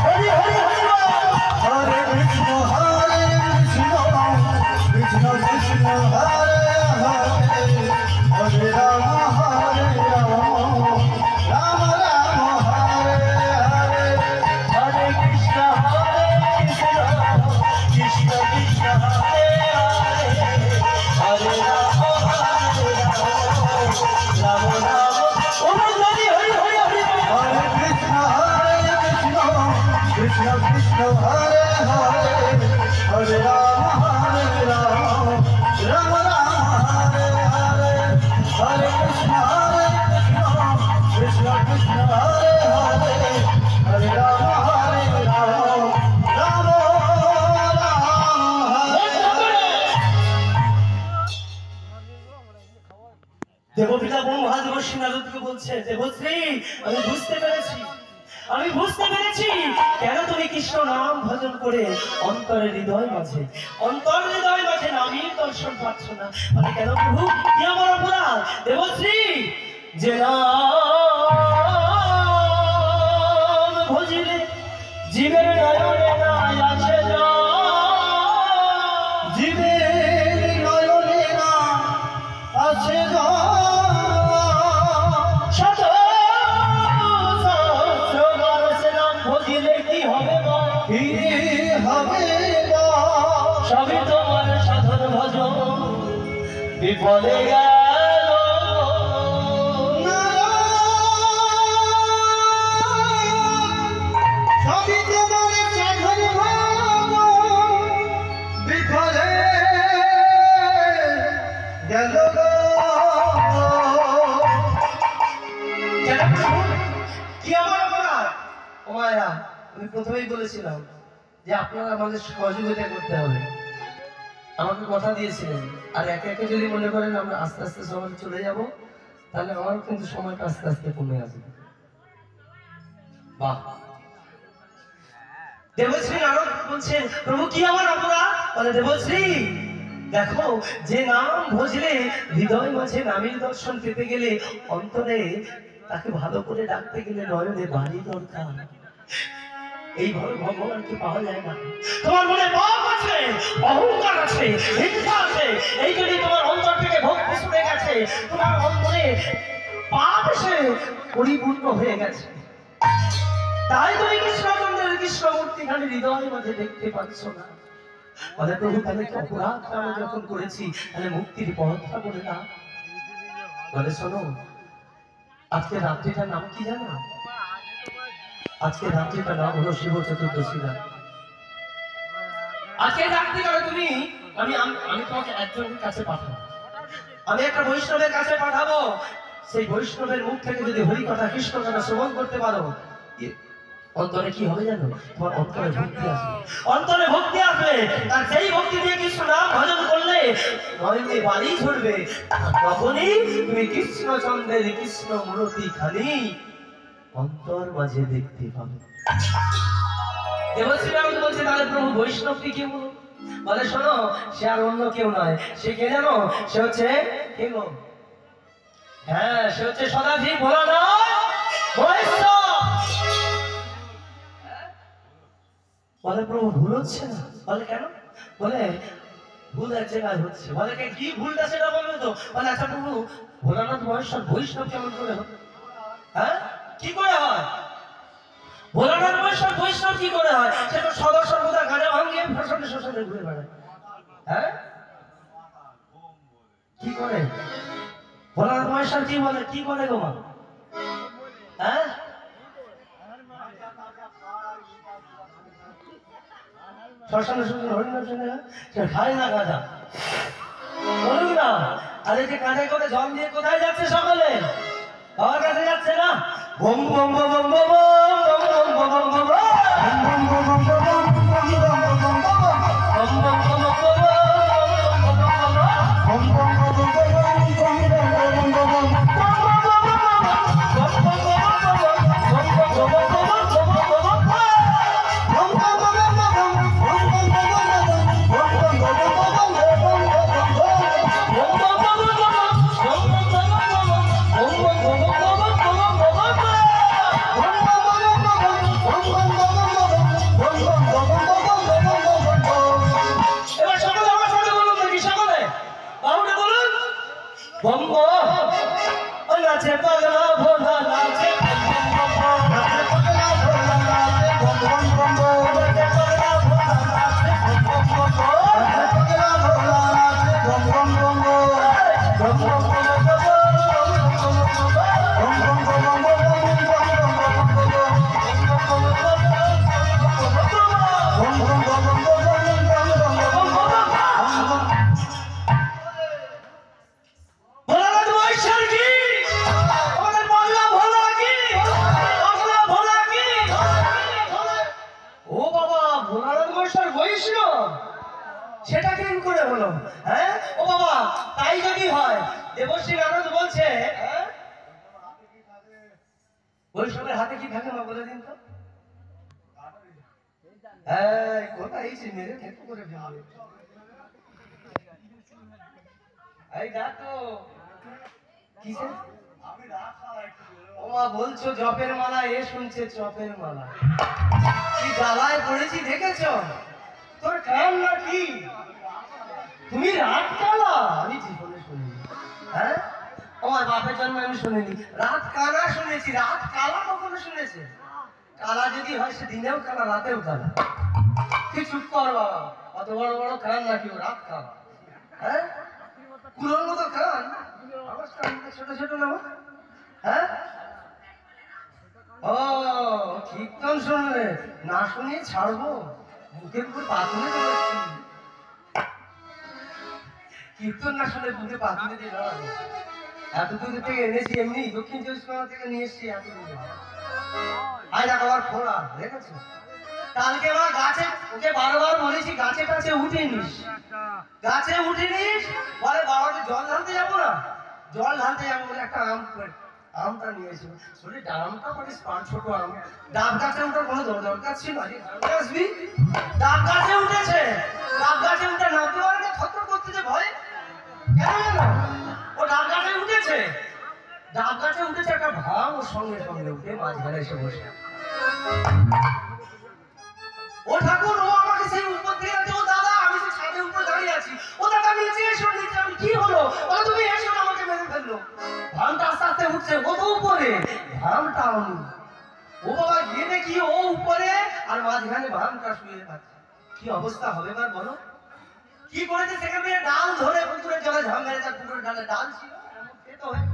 হরে হরে হরে। হরে কৃষ্ণ কৃষ্ণ কৃষ্ণ হরে হরে, হরে রাম রাম রাম হরে হরে। হরে কৃষ্ণ কৃষ্ণ কৃষ্ণ হরে হরে, হরে রাম রাম রাম। হরি হরি হরি হরি। হরে কৃষ্ণ কৃষ্ণ কৃষ্ণ হরে হরে, হরে রাম রাম রাম হরে হরে। হরে কৃষ্ণ কৃষ্ণ কৃষ্ণ হরে হরে, হরে রাম রাম রাম হরে। দেবপিতা ব্রহ্মা দেবশ্রী নারদকে বলছে, দেবশ্রী, আমি বুঝতে পেরেছি কেন তুমি কৃষ্ণ নাম ভজন করে অন্তরের হৃদয় মাঝে নামের দর্শন পাচ্ছ না। মানে কেন প্রভু, কি আমার অপরাধ? দেবশ্রী, যে নাম ভজিলে জীবের নয়নে না আছে জীবের নয়নে না আছে ভজিলে কি হবে? সবই তোমার সাধন ভজন বিফলে গেল। সবই তোমার সাধন ভজন বিফলে গেল। কি আমার অপরাধ? ও মায়া, আমি প্রথমেই বলেছিলাম যে আপনারা আমাদের সহযোগিতা করতে হবে, আমাকে কথা দিয়েছিলেন। আর একে একে যদি মনে করেন আমরা আস্তে আস্তে সমাজে চলে যাব, তাহলে আমারও কিন্তু সময়টা আস্তে আস্তে কমে আসবে। বাহ। দেবশ্রী নারদ বলছেন, প্রভু কি আমার অপরাধ? বলে, দেবশ্রী দেখো, যে নাম ভজলে হৃদয় মাঝে নামের দর্শন পেতে গেলে, অন্তরে তাকে ভালো করে ডাকতে গেলে নয়নে বাড়ি দরকার। এইভাবে ভগবানকে পাওয়া যায় না। তোমার মনে পাপ আছে, অহংকার আছে, হিংসা আছে, এই জন্য তোমার অন্তর থেকে ভক্তি শুনে গেছে, তোমার অন্তরে পাপ এসে পরিপূর্ণ হয়ে গেছে। তাই তুমি কৃষ্ণচন্দ্রের কৃষ্ণমূর্তি খালি হৃদয় মাঝে দেখতে পাচ্ছ না। বলে, প্রভু তাহলে কি অপরাধটা আমি যখন করেছি, তাহলে মুক্তির পথটা বলে না। বলে, শোনো, আজকে রাত্রিটার নাম কি জানো? আজকে রাত্রিটার নাম হলো শিব চতুর্দশী রাত। আজকে রাত্রিকালে তুমি আমি তোমাকে একজনের কাছে পাঠাবো, আমি একটা বৈষ্ণবের কাছে পাঠাবো। সেই বৈষ্ণবের মুখ থেকে যদি হরি কথা কৃষ্ণ কথা শ্রবণ করতে পারো, অন্তরে কি হবে জানো? তোমার অন্তরে ভক্তি আসবে, অন্তরে ভক্তি আসবে। আর সেই ভক্তি দিয়ে কৃষ্ণ নাম ভজন করলে নয়নে বাড়ি ঝরবে। তখনই তুমি কৃষ্ণচন্দ্রের কৃষ্ণ মূর্তি খালি অন্তর মাঝে দেখতে পাবে। দেবশ্রী নারদ বলছে, তাহলে প্রভু বৈষ্ণবটি কে বলো? বলে, শোনো, সে আর অন্য কেউ নয়। সে কে জানো? সে হচ্ছে কে গো? হ্যাঁ, সে হচ্ছে সদাধিক ভোলানাথ বৈষ্ণব। বলে, প্রভু ভুল হচ্ছে না? বলে, কেন? বলে, ভুল এক জায়গায় হচ্ছে। বলে, কি ভুলটা সেটা বলবে তো? বলে, আচ্ছা প্রভু, ভোলানাথ বৈষ্ণব বৈষ্ণব কেমন করে হবে? হ্যাঁ, কি করে হয়? ভোলানাথ বৈষ্ণব বৈষ্ণব কি করে হয়? সে তো সদা সর্বদা গানে ভাঙিয়ে ফসলে শোষণে ঘুরে বেড়ায়। হ্যাঁ, কি করে? ভোলানাথ বৈষ্ণব কি বলে? কি করে গো মা? হ্যাঁ, শ্মশানে শোষণে হরিনাম শুনে সে খায় না গাঁজা। বলুন না, আর এই যে কাঁধে করে জল দিয়ে কোথায় যাচ্ছে সকলে? বাবার কাছে যাচ্ছে না? বম বম বম বম বম বম বম বম বম সেটা কেন করে হলো? হ্যাঁ, ও বাবা, তাই যদি হয়, দেবশ্রী নারদ বলছে, বৈষ্ণবের হাতে কি থাকে মা বলে দিন তো? কোথায় মেরে থেকো করে ফেলবে। এই দেখো কিসে ও মা বলছো জপের মালা, এ শুনছে চপের মালা। কি জ্বালায় পড়েছি দেখেছো? তোর কান না কি? তুমি রাত কালা? আমি জীবনে শুনিনি। হ্যাঁ, আমার বাপের জন্ম আমি শুনিনি। রাত কালা শুনেছি, রাত কালা কখনো শুনেছে? কালা যদি হয় সে দিনেও কালা, রাতেও কালা। তুই চুপ কর বাবা। অত বড় বড় কান নাকি ও রাত কান? হ্যাঁ, কুলোর মতো কান, আমার কানটা ছোট ছোট না? হ্যাঁ, ও কীর্তন শুনলে না শুনিয়ে ছাড়বো, বুকের উপর পাথরে দেওয়াচ্ছি। কীর্তন না শুনে বুকে পাথরে দিয়ে দাঁড়াবো? এত দূর থেকে এনেছি, এমনি দক্ষিণ চব্বিশ পরগনা থেকে নিয়ে এসছি এত দূরে। আজ আবার খোলা দেখেছো? কালকে আমার গাছে, ওকে বারবার বলেছি গাছে টাছে উঠে নিস, গাছে উঠে নিস। বলে বাবাকে জল ঢালতে যাবো না, জল ঢালতে যাবো বলে একটা আমটা নিয়েছি। শরীর ডামটা পারিস, পাঁচ ছোট আম, ডাব গাছে উঠার কোনো দরকার ছিল? আসবি, ডাব গাছে উঠেছে, ডাব গাছে উঠে নামতে পারে না, থত্তর করতেছে ভয়। কেন জানো? ও ডাব গাছে উঠেছে, ডাব গাছে উঠেছে একটা ভাম, ওর সঙ্গে সঙ্গে উঠে মাঝখানে এসে বসে। ও ঠাকুর, ও আমাকে সেই উপর দিয়ে আছে, ও দাদা আমি সেই ছাদের উপর দাঁড়িয়ে আছি, ও দাদা নিচে এসো, নিচে। আমি কি হলো? বলে তুমি এসো না, আমাকে মেরে ফেললো। ভামটা আস্তে আস্তে উঠছে, ও তো উপরে, ভামটা আমি। ও বাবা গিয়ে দেখি ও উপরে আর মাঝখানে ভামটা শুয়ে থাকছে। কি অবস্থা হবে এবার বলো? কি করেছে সেখান থেকে ডাল ধরে পুকুরের জলে ঝাম মেরে, তার পুকুরের ডালে ডাল ছিল, এমন খেতে হয়।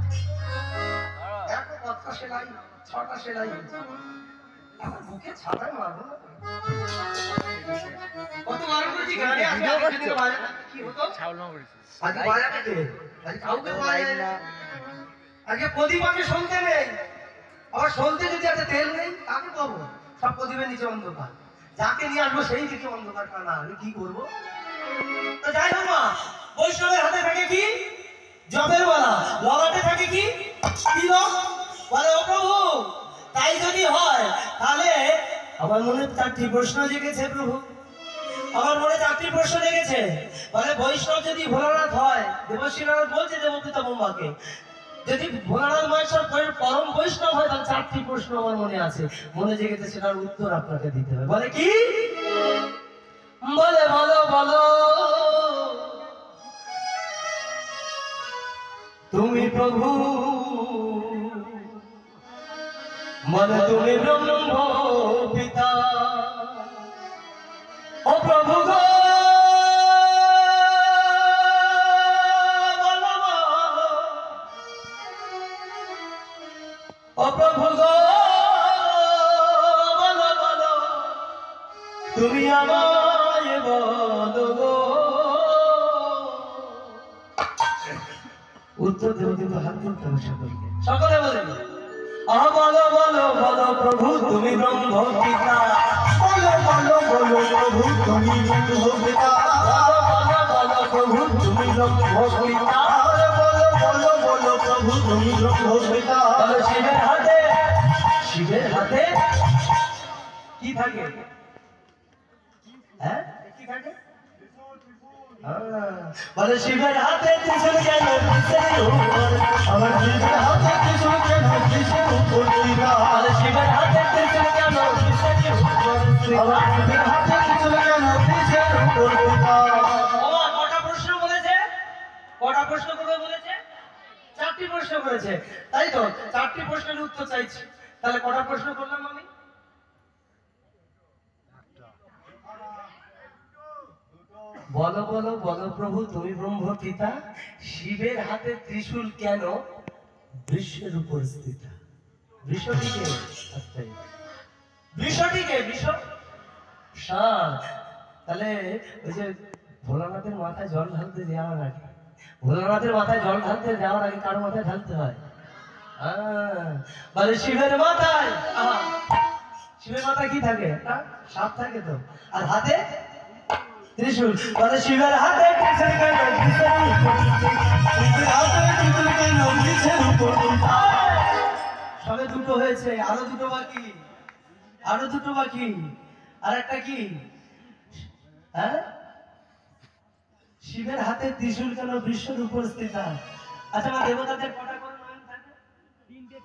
দেখো কতটা সেলাই, 6টা সেলাই। আমার বুকে ছাতায় মারবো না? কত বারণ করেছি গানে আসবে, আগে থেকে বাজে না, কি হতো? আজকে বাজাবে কে? আজকে কাউকে বাজায় না। আজকে প্রদীপ আছে, শুনতে নেই। আবার শুনতে যদি আছে তেল নেই, কাকে পাবো? সব প্রদীপের নিচে অন্ধকার, যাকে নিয়ে আসবো সেই দিকে অন্ধকার। কানা আমি কি করবো? তো যাই হোক মা, বৈষ্ণবের হাতে থাকে কি? জপের মালা। ললাটে থাকে কি? তিলক। বলে ও প্রভু, তাই যদি হয় তাহলে আমার মনে 4টি প্রশ্ন জেগেছে প্রভু, আমার মনে 4টি প্রশ্ন জেগেছে। বলে বৈষ্ণব যদি ভোলানাথ হয়, দেবশ্রীনাথ বলছে দেবপিতা ব্রহ্মাকে, যদি ভোলানাথ মহেশ্বর পরম বৈষ্ণব হয়, তাহলে 4টি প্রশ্ন আমার মনে আছে, মনে জেগেছে, সেটার উত্তর আপনাকে দিতে হবে। বলে কি? বলে বলো বলো তুমি প্রভু, বলে তুমি ব্রহ্ম পিতা। ও প্রভু গো, বলো বলো, ও প্রভু গো, বলো বলো, তুমি আমায় বলো গো। উত্তর দেব, কিন্তু হাত তুলতে হবে সকলকে, সকলে বলেন বলো বলো বলো প্রভু তুমি ব্রহ্ম পিতা। বলো বলো বলো প্রভু তুমি ব্রহ্ম পিতা। বলো বলো প্রভু তুমি ব্রহ্ম পিতা। বলো বলো বলো প্রভু তুমি ব্রহ্ম পিতা। শিবের হাতে, শিবের হাতে কি থাকে? হ্যাঁ, কি থাকে? বলে শিবের হাতে ত্রিশূল কেন ত্রিশূলের উপর? আমার শিবের হাতে ত্রিশূল কেন ত্রিশূলের উপর? বলে শিবের হাতে ত্রিশূল কেন ত্রিশূলের উপর? আমার শিবের হাতে ত্রিশূল কেন ত্রিশূলের উপর? কটা প্রশ্ন বলেছে? কটা প্রশ্ন করবে বলেছে? 4টি প্রশ্ন করেছে, তাই তো? 4টি প্রশ্নের উত্তর চাইছি, তাহলে কটা প্রশ্ন করলাম আমি? বলো বলো বলো প্রভু তুমি ব্রহ্ম পিতা। শিবের হাতে ত্রিশূল কেন বৃষের উপর স্থিত? বৃষটিকে, বৃষটিকে, বৃষ সাপ। তাহলে ওই যে ভোলানাথের মাথায় জল ঢালতে যাওয়ার আগে, ভোলানাথের মাথায় জল ঢালতে যাওয়ার আগে কারো মাথায় ঢালতে হয়? বলে শিবের মাথায়, শিবের মাথায় কি থাকে? সাপ থাকে তো, আর হাতে ত্রিশূল। বলে শিবের হাতে ত্রিশূল কেন ত্রিশূলের উপর? শিবের হাতে ত্রিশূল কেন ত্রিশূলের উপর? সবে 2টো হয়েছে, আরো 2টো বাকি, আরো 2টো বাকি। আর একটা কি? হ্যাঁ, শিবের হাতে ত্রিশূল কেন বৃষের উপর স্থিত? আচ্ছা, আমার দেবতাদের কটা করে নয়ন থাকে? 3টে।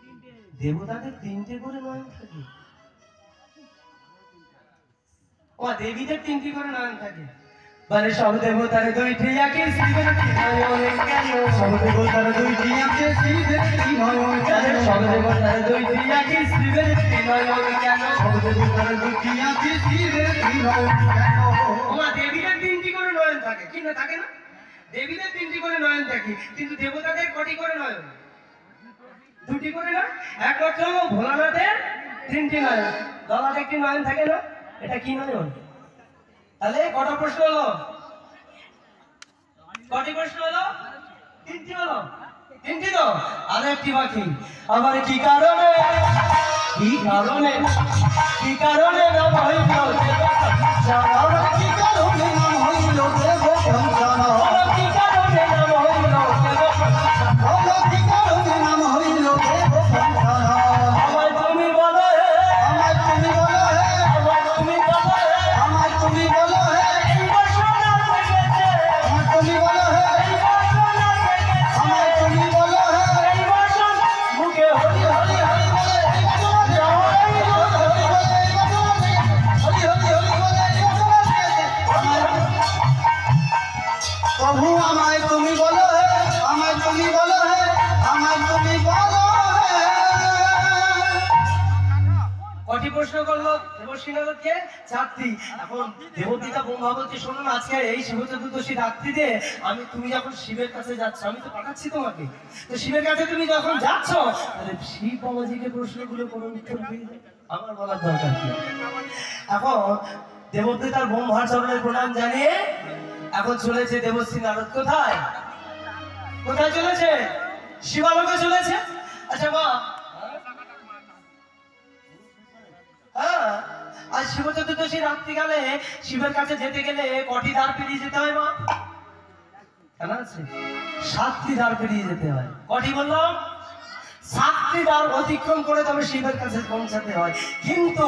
দেবতাদের 3টে করে নয়ন থাকে। ও দেবীদের 3টি করে নয়ন থাকে। বলে সব দেবতার দুইটি একই শিবের নয়ন কেন সব দেবতার দুইটি আছে শিবের নয়ন কেন সব দেবতার দুইটি একই শিবের নয়ন কেন সব দেবতার দুইটি আছে শিবের নয়ন কেন ওমা দেবীদের তিনটি করে নয়ন থাকে কি না থাকে না দেবীদের তিনটি করে নয়ন থাকে কিন্তু দেবতাদের কটি করে নয়ন দুটি করে না একমাত্র ভোলানাথের তিনটি নয়ন গলাতে একটি নয়ন থাকে না এটা কি নয়ন তাহলে কটা প্রশ্ন হলো কটি প্রশ্ন হলো তিনটি হলো তিনটি তো আর একটি বাকি আবার কি কারণে নাম হইল আমার কি কারণে নাম হইল দেব পঞ্চানন আমার কি কারণে নাম হইল আমার কি কারণে নাম হইল দেব পঞ্চানন আমায় তুমি বলো হে আমায় তুমি বলো হে আমায় তুমি বলো হে আমায় তুমি বলো হে এই বাসনা জেগেছে আমায় তুমি বলো হে এই বাসনা জেগেছে আমায় তুমি বলো হে এই বাসনা মুখে হরি হরি হরি বলে এই বাসনা হরি বলে এই বাসনা হরি বলে এই বাসনা প্রভু আমায় তুমি বলো হে আমায় তুমি বলো হে আমায় তুমি বলো হে কটি প্রশ্ন করলো দেবশ্রী নারদকে চারটি এখন দেবতীটা ব্রহ্মা বলছে শোনো না আজকে এই শিব চতুর্দশী রাত্রিতে তুমি যখন শিবের কাছে যাচ্ছ আমি তো পাঠাচ্ছি তোমাকে তো শিবের কাছে তুমি যখন যাচ্ছ তাহলে শিব বাবাজিকে প্রশ্নগুলো কোনো উত্তর দিয়ে দাও। আমার বলার দরকার কি এখন দেবতী তার ব্রহ্মার চরণের প্রণাম জানিয়ে এখন চলেছে দেবশ্রী নারদ কোথায় কোথায় চলেছে শিবালোকে চলেছে আচ্ছা মা হ্যাঁ আর শিব চতুর্দশী রাত্রিকালে শিবের কাছে যেতে গেলে কটি দ্বার পেরিয়ে যেতে হয় মা কেন আছে 7টি দ্বার পেরিয়ে যেতে হয় কটি বললাম 7টি দ্বার অতিক্রম করে তবে শিবের কাছে পৌঁছাতে হয় কিন্তু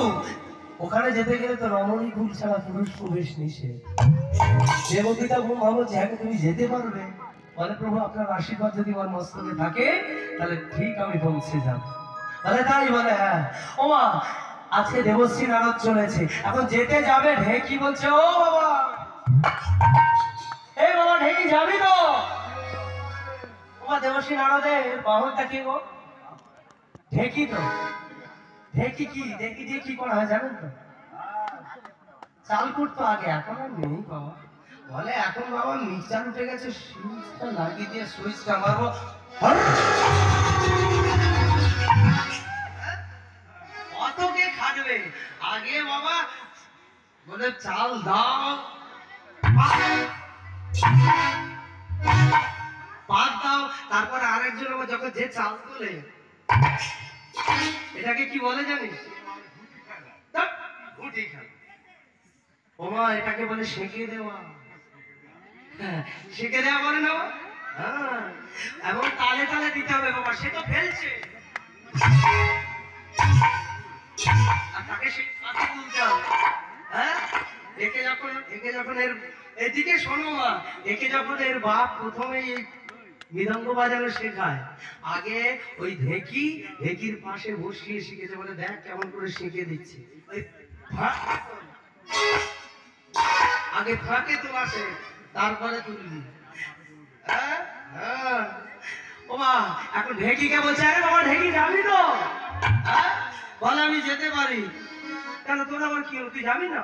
ওখানে যেতে গেলে তো রমণী কুল ছাড়া পুরুষ প্রবেশ নিষেধ দেবতীটা ব্রহ্মা বলছে হ্যাঁ তুমি যেতে পারবে বলে প্রভু আপনার আশীর্বাদ যদি আমার মস্তকে থাকে তাহলে ঠিক আমি পৌঁছে যাব বলে তাই বলে হ্যাঁ ওমা আজকে দেবশ্রী নারদ চলেছে এখন যেতে যাবে ঢেকি বলছে ও বাবা এই বাবা ঢেকি যাবি তো ওমা দেবশ্রী নারদের বাহনটা কি গো ঢেকি তো ঢেকি কি ঢেকি দিয়ে কি করা হয় জানেন তো চাল কুটতো আগে এখন আর নেই বাবা বলে এখন বাবা মিক্সার উঠে গেছে সুইচটা লাগিয়ে দিয়ে সুইচটা মারবো অত কে খাটবে আগে বাবা বলে চাল দাও পাত দাও তারপরে আরেকজন আবার যখন যে চাল তোলে এটাকে কি বলে জানিস ঘুটি খেলা ওমা এটাকে বলে সেঁকে দেওয়া সেঁকে দেওয়া বলে না হ্যাঁ এবং তালে তালে দিতে হবে বাবা সে তো ফেলছে আর তাকে সে কাছে তুলতে হবে হ্যাঁ একে যখন এর এদিকে শোনো মা একে যখন এর বাপ প্রথমে এই মৃদঙ্গ বাজানো শেখায় আগে ওই ঢেকির পাশে বসিয়ে শিখেছে বলে দেখ কেমন করে শিখে দিচ্ছে ওই আগে ফাঁকে তো আসে তারপরে তুলবি ও মা এখন ঢেকিকে বলছে আরে বাবা ঢেকি যাবি তো বলে আমি যেতে পারি কেন তোর আবার কি হলো তুই যাবি না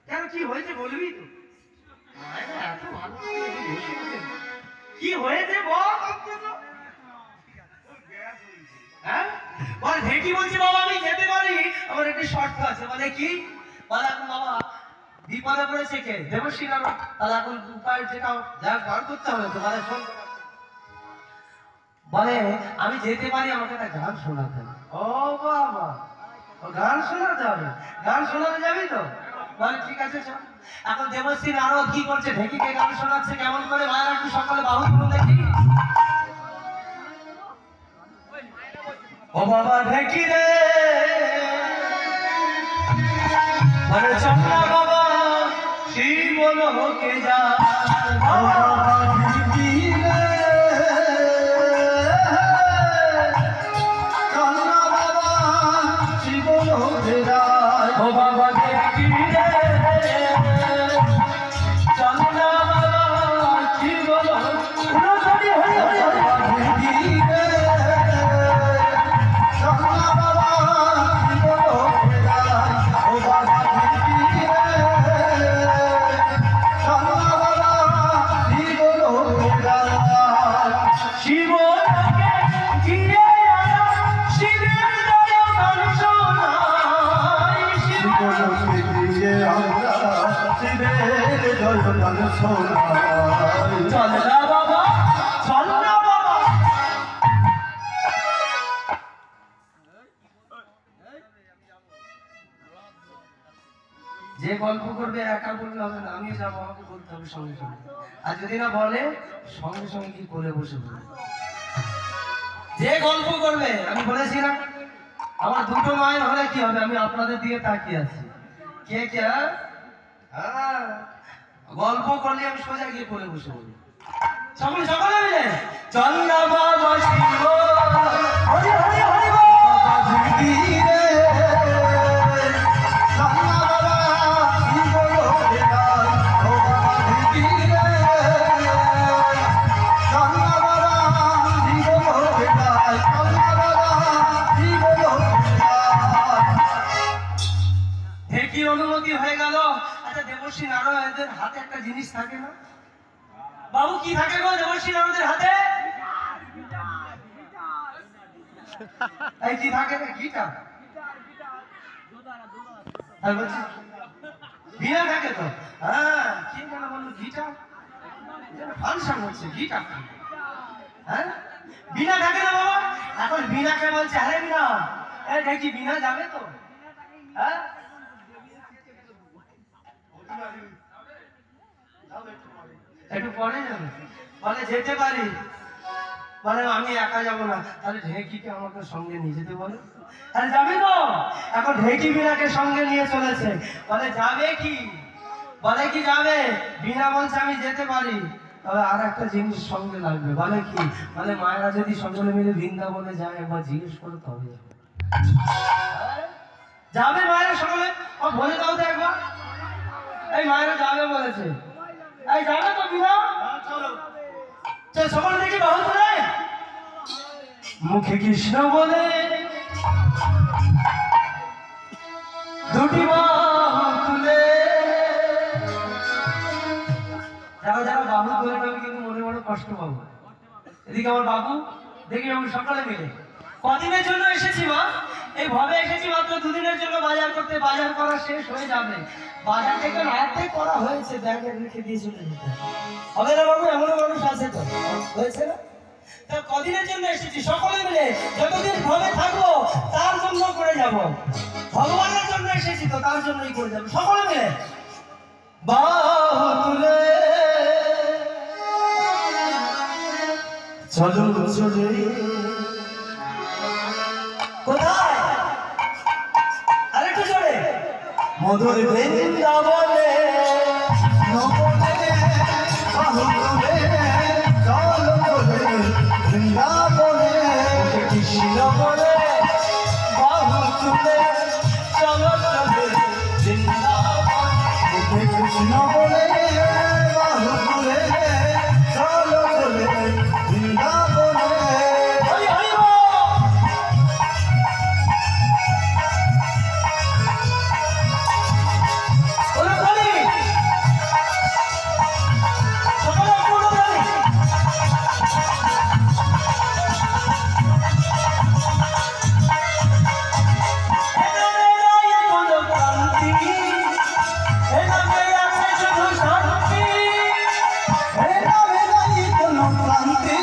কেন কি হয়েছে বলবি তো এত ভালো কি হয়েছে বল হ্যাঁ বল ঢেকি বলছি বাবা আমি যেতে পারি আমার একটি শর্ত আছে বলে কি বলে এখন বাবা বিপদে পড়েছে কে দেবশ্রী নারদ তাহলে এখন উপায় যেটা বার করতে হবে তো বলে শোন বলে আমি যেতে পারি আমাকে একটা গান শোনাতে ও বাবা ও গান শোনাতে হবে গান শোনাতে যাবি তো বলে ঠিক আছে চল এখন দেবশ্রী নারদ কি করছে ঢেকিকে গান শোনাচ্ছে কেমন করে মায়ের একটু সকালে বাহু তুলুন দেখি ও বাবা ঢেকি রে মানে চন্দ্রা বাবা শিব লোকে যা বাবা ঢেকি রে চন্দ্রা বাবা শিব লোকে যায় ও বাবা ঢেকি রে সোনাই চল না বাবা, চল না বাবা। যে গল্প করবে একা বললে হবে না, আমি যাবো, আমাকে বলতে হবে সঙ্গে সঙ্গে। আর যদি না বলে সঙ্গে সঙ্গে কি করে বসে বলবে। যে গল্প করবে, আমি বলেছি না আমার দুটো মায়ের হলে কি হবে, আমি আপনাদের দিকে তাকিয়ে আছি। কে কে? হ্যাঁ, গল্প করলে আমি সোজা গিয়ে করে বসে বলবো। সকলে সকলে মিলে চল না বাবা শিব, হরি হরি হরি বল। অনুমতি হয়ে গেল। আচ্ছা দেবশ্রী নারদের হাতে একটা জিনিস থাকে না বাবু? কি থাকে গো দেবশ্রী নারদের হাতে? এই কি থাকে না? গিটার। আর বলছি বিনা থাকে তো। হ্যাঁ, কি যেন বললো গিটার, ফাংশন হচ্ছে গিটার। হ্যাঁ, বিনা থাকে না বাবা? এখন বিনাকে বলছে আরে বিনা, এই দেখি বিনা যাবে তো? হ্যাঁ, একটু পরে যাবে। বলে যেতে পারি, বলে আমি একা যাবো না। তাহলে ঢেকিকে আমাকে সঙ্গে নিয়ে যেতে বলে। আরে যাবে তো? এখন ঢেকি বিনাকে সঙ্গে নিয়ে চলেছে। বলে যাবে কি? বলে কি যাবে? বিনা বলছে আমি যেতে পারি, তবে আর একটা জিনিস সঙ্গে লাগবে। বলে কি? বলে মায়েরা যদি সকলে মিলে বৃন্দাবনে যায় একবার জিজ্ঞেস করে তবে যাবে। যাবে মায়েরা সকলে? বলে দাও তো একবার। এই মায়েরা যাবে বলেছে। এই যাবে তো বিনা? চলো চল সকল দেখি বাহু তুলে, মুখে কৃষ্ণ বলে দুটি বাহু তুলে। যারা যারা বাহু তুলে আমি কিন্তু মনে মনে কষ্ট পাবো। এদিকে আমার বাবু, দেখি আমি সকালে মিলে কদিনের জন্য এসেছি মা? এই ভাবে এসেছি মাত্র দুদিনের জন্য বাজার করতে। বাজার করা শেষ হয়ে যাবে, বাজার থেকে রাতে করা হয়েছে, ব্যাগে রেখে দিয়ে চলে যেতে হবে না বাবু? এমন মানুষ আছে তো, হয়েছে না? তা কদিনের জন্য এসেছি সকলে মিলে, যতদিন ভাবে থাকবো তার জন্য করে যাব। ভগবানের জন্য এসেছি তো তার জন্যই করে যাবো সকলে মিলে। বাহু তুলে চলো চলে কোথায়? আরেকটু জোরে। মধুর বৃন্দাবনে বৃন্দাবনে কৃষ্ণ বলে বাহু তুলে চলো চলে বৃন্দাবনে। কৃষ্ণ বলে বাহু তুলে চলো চলে বৃন্দাবনে। হরি হরি বল। ওরে বলি সকলে পূর্ণ বলি। কোনো ক্রান্তি এ নামে আছে শুধু শান্তি। এ নামে নাই কোনো ক্লান্তি,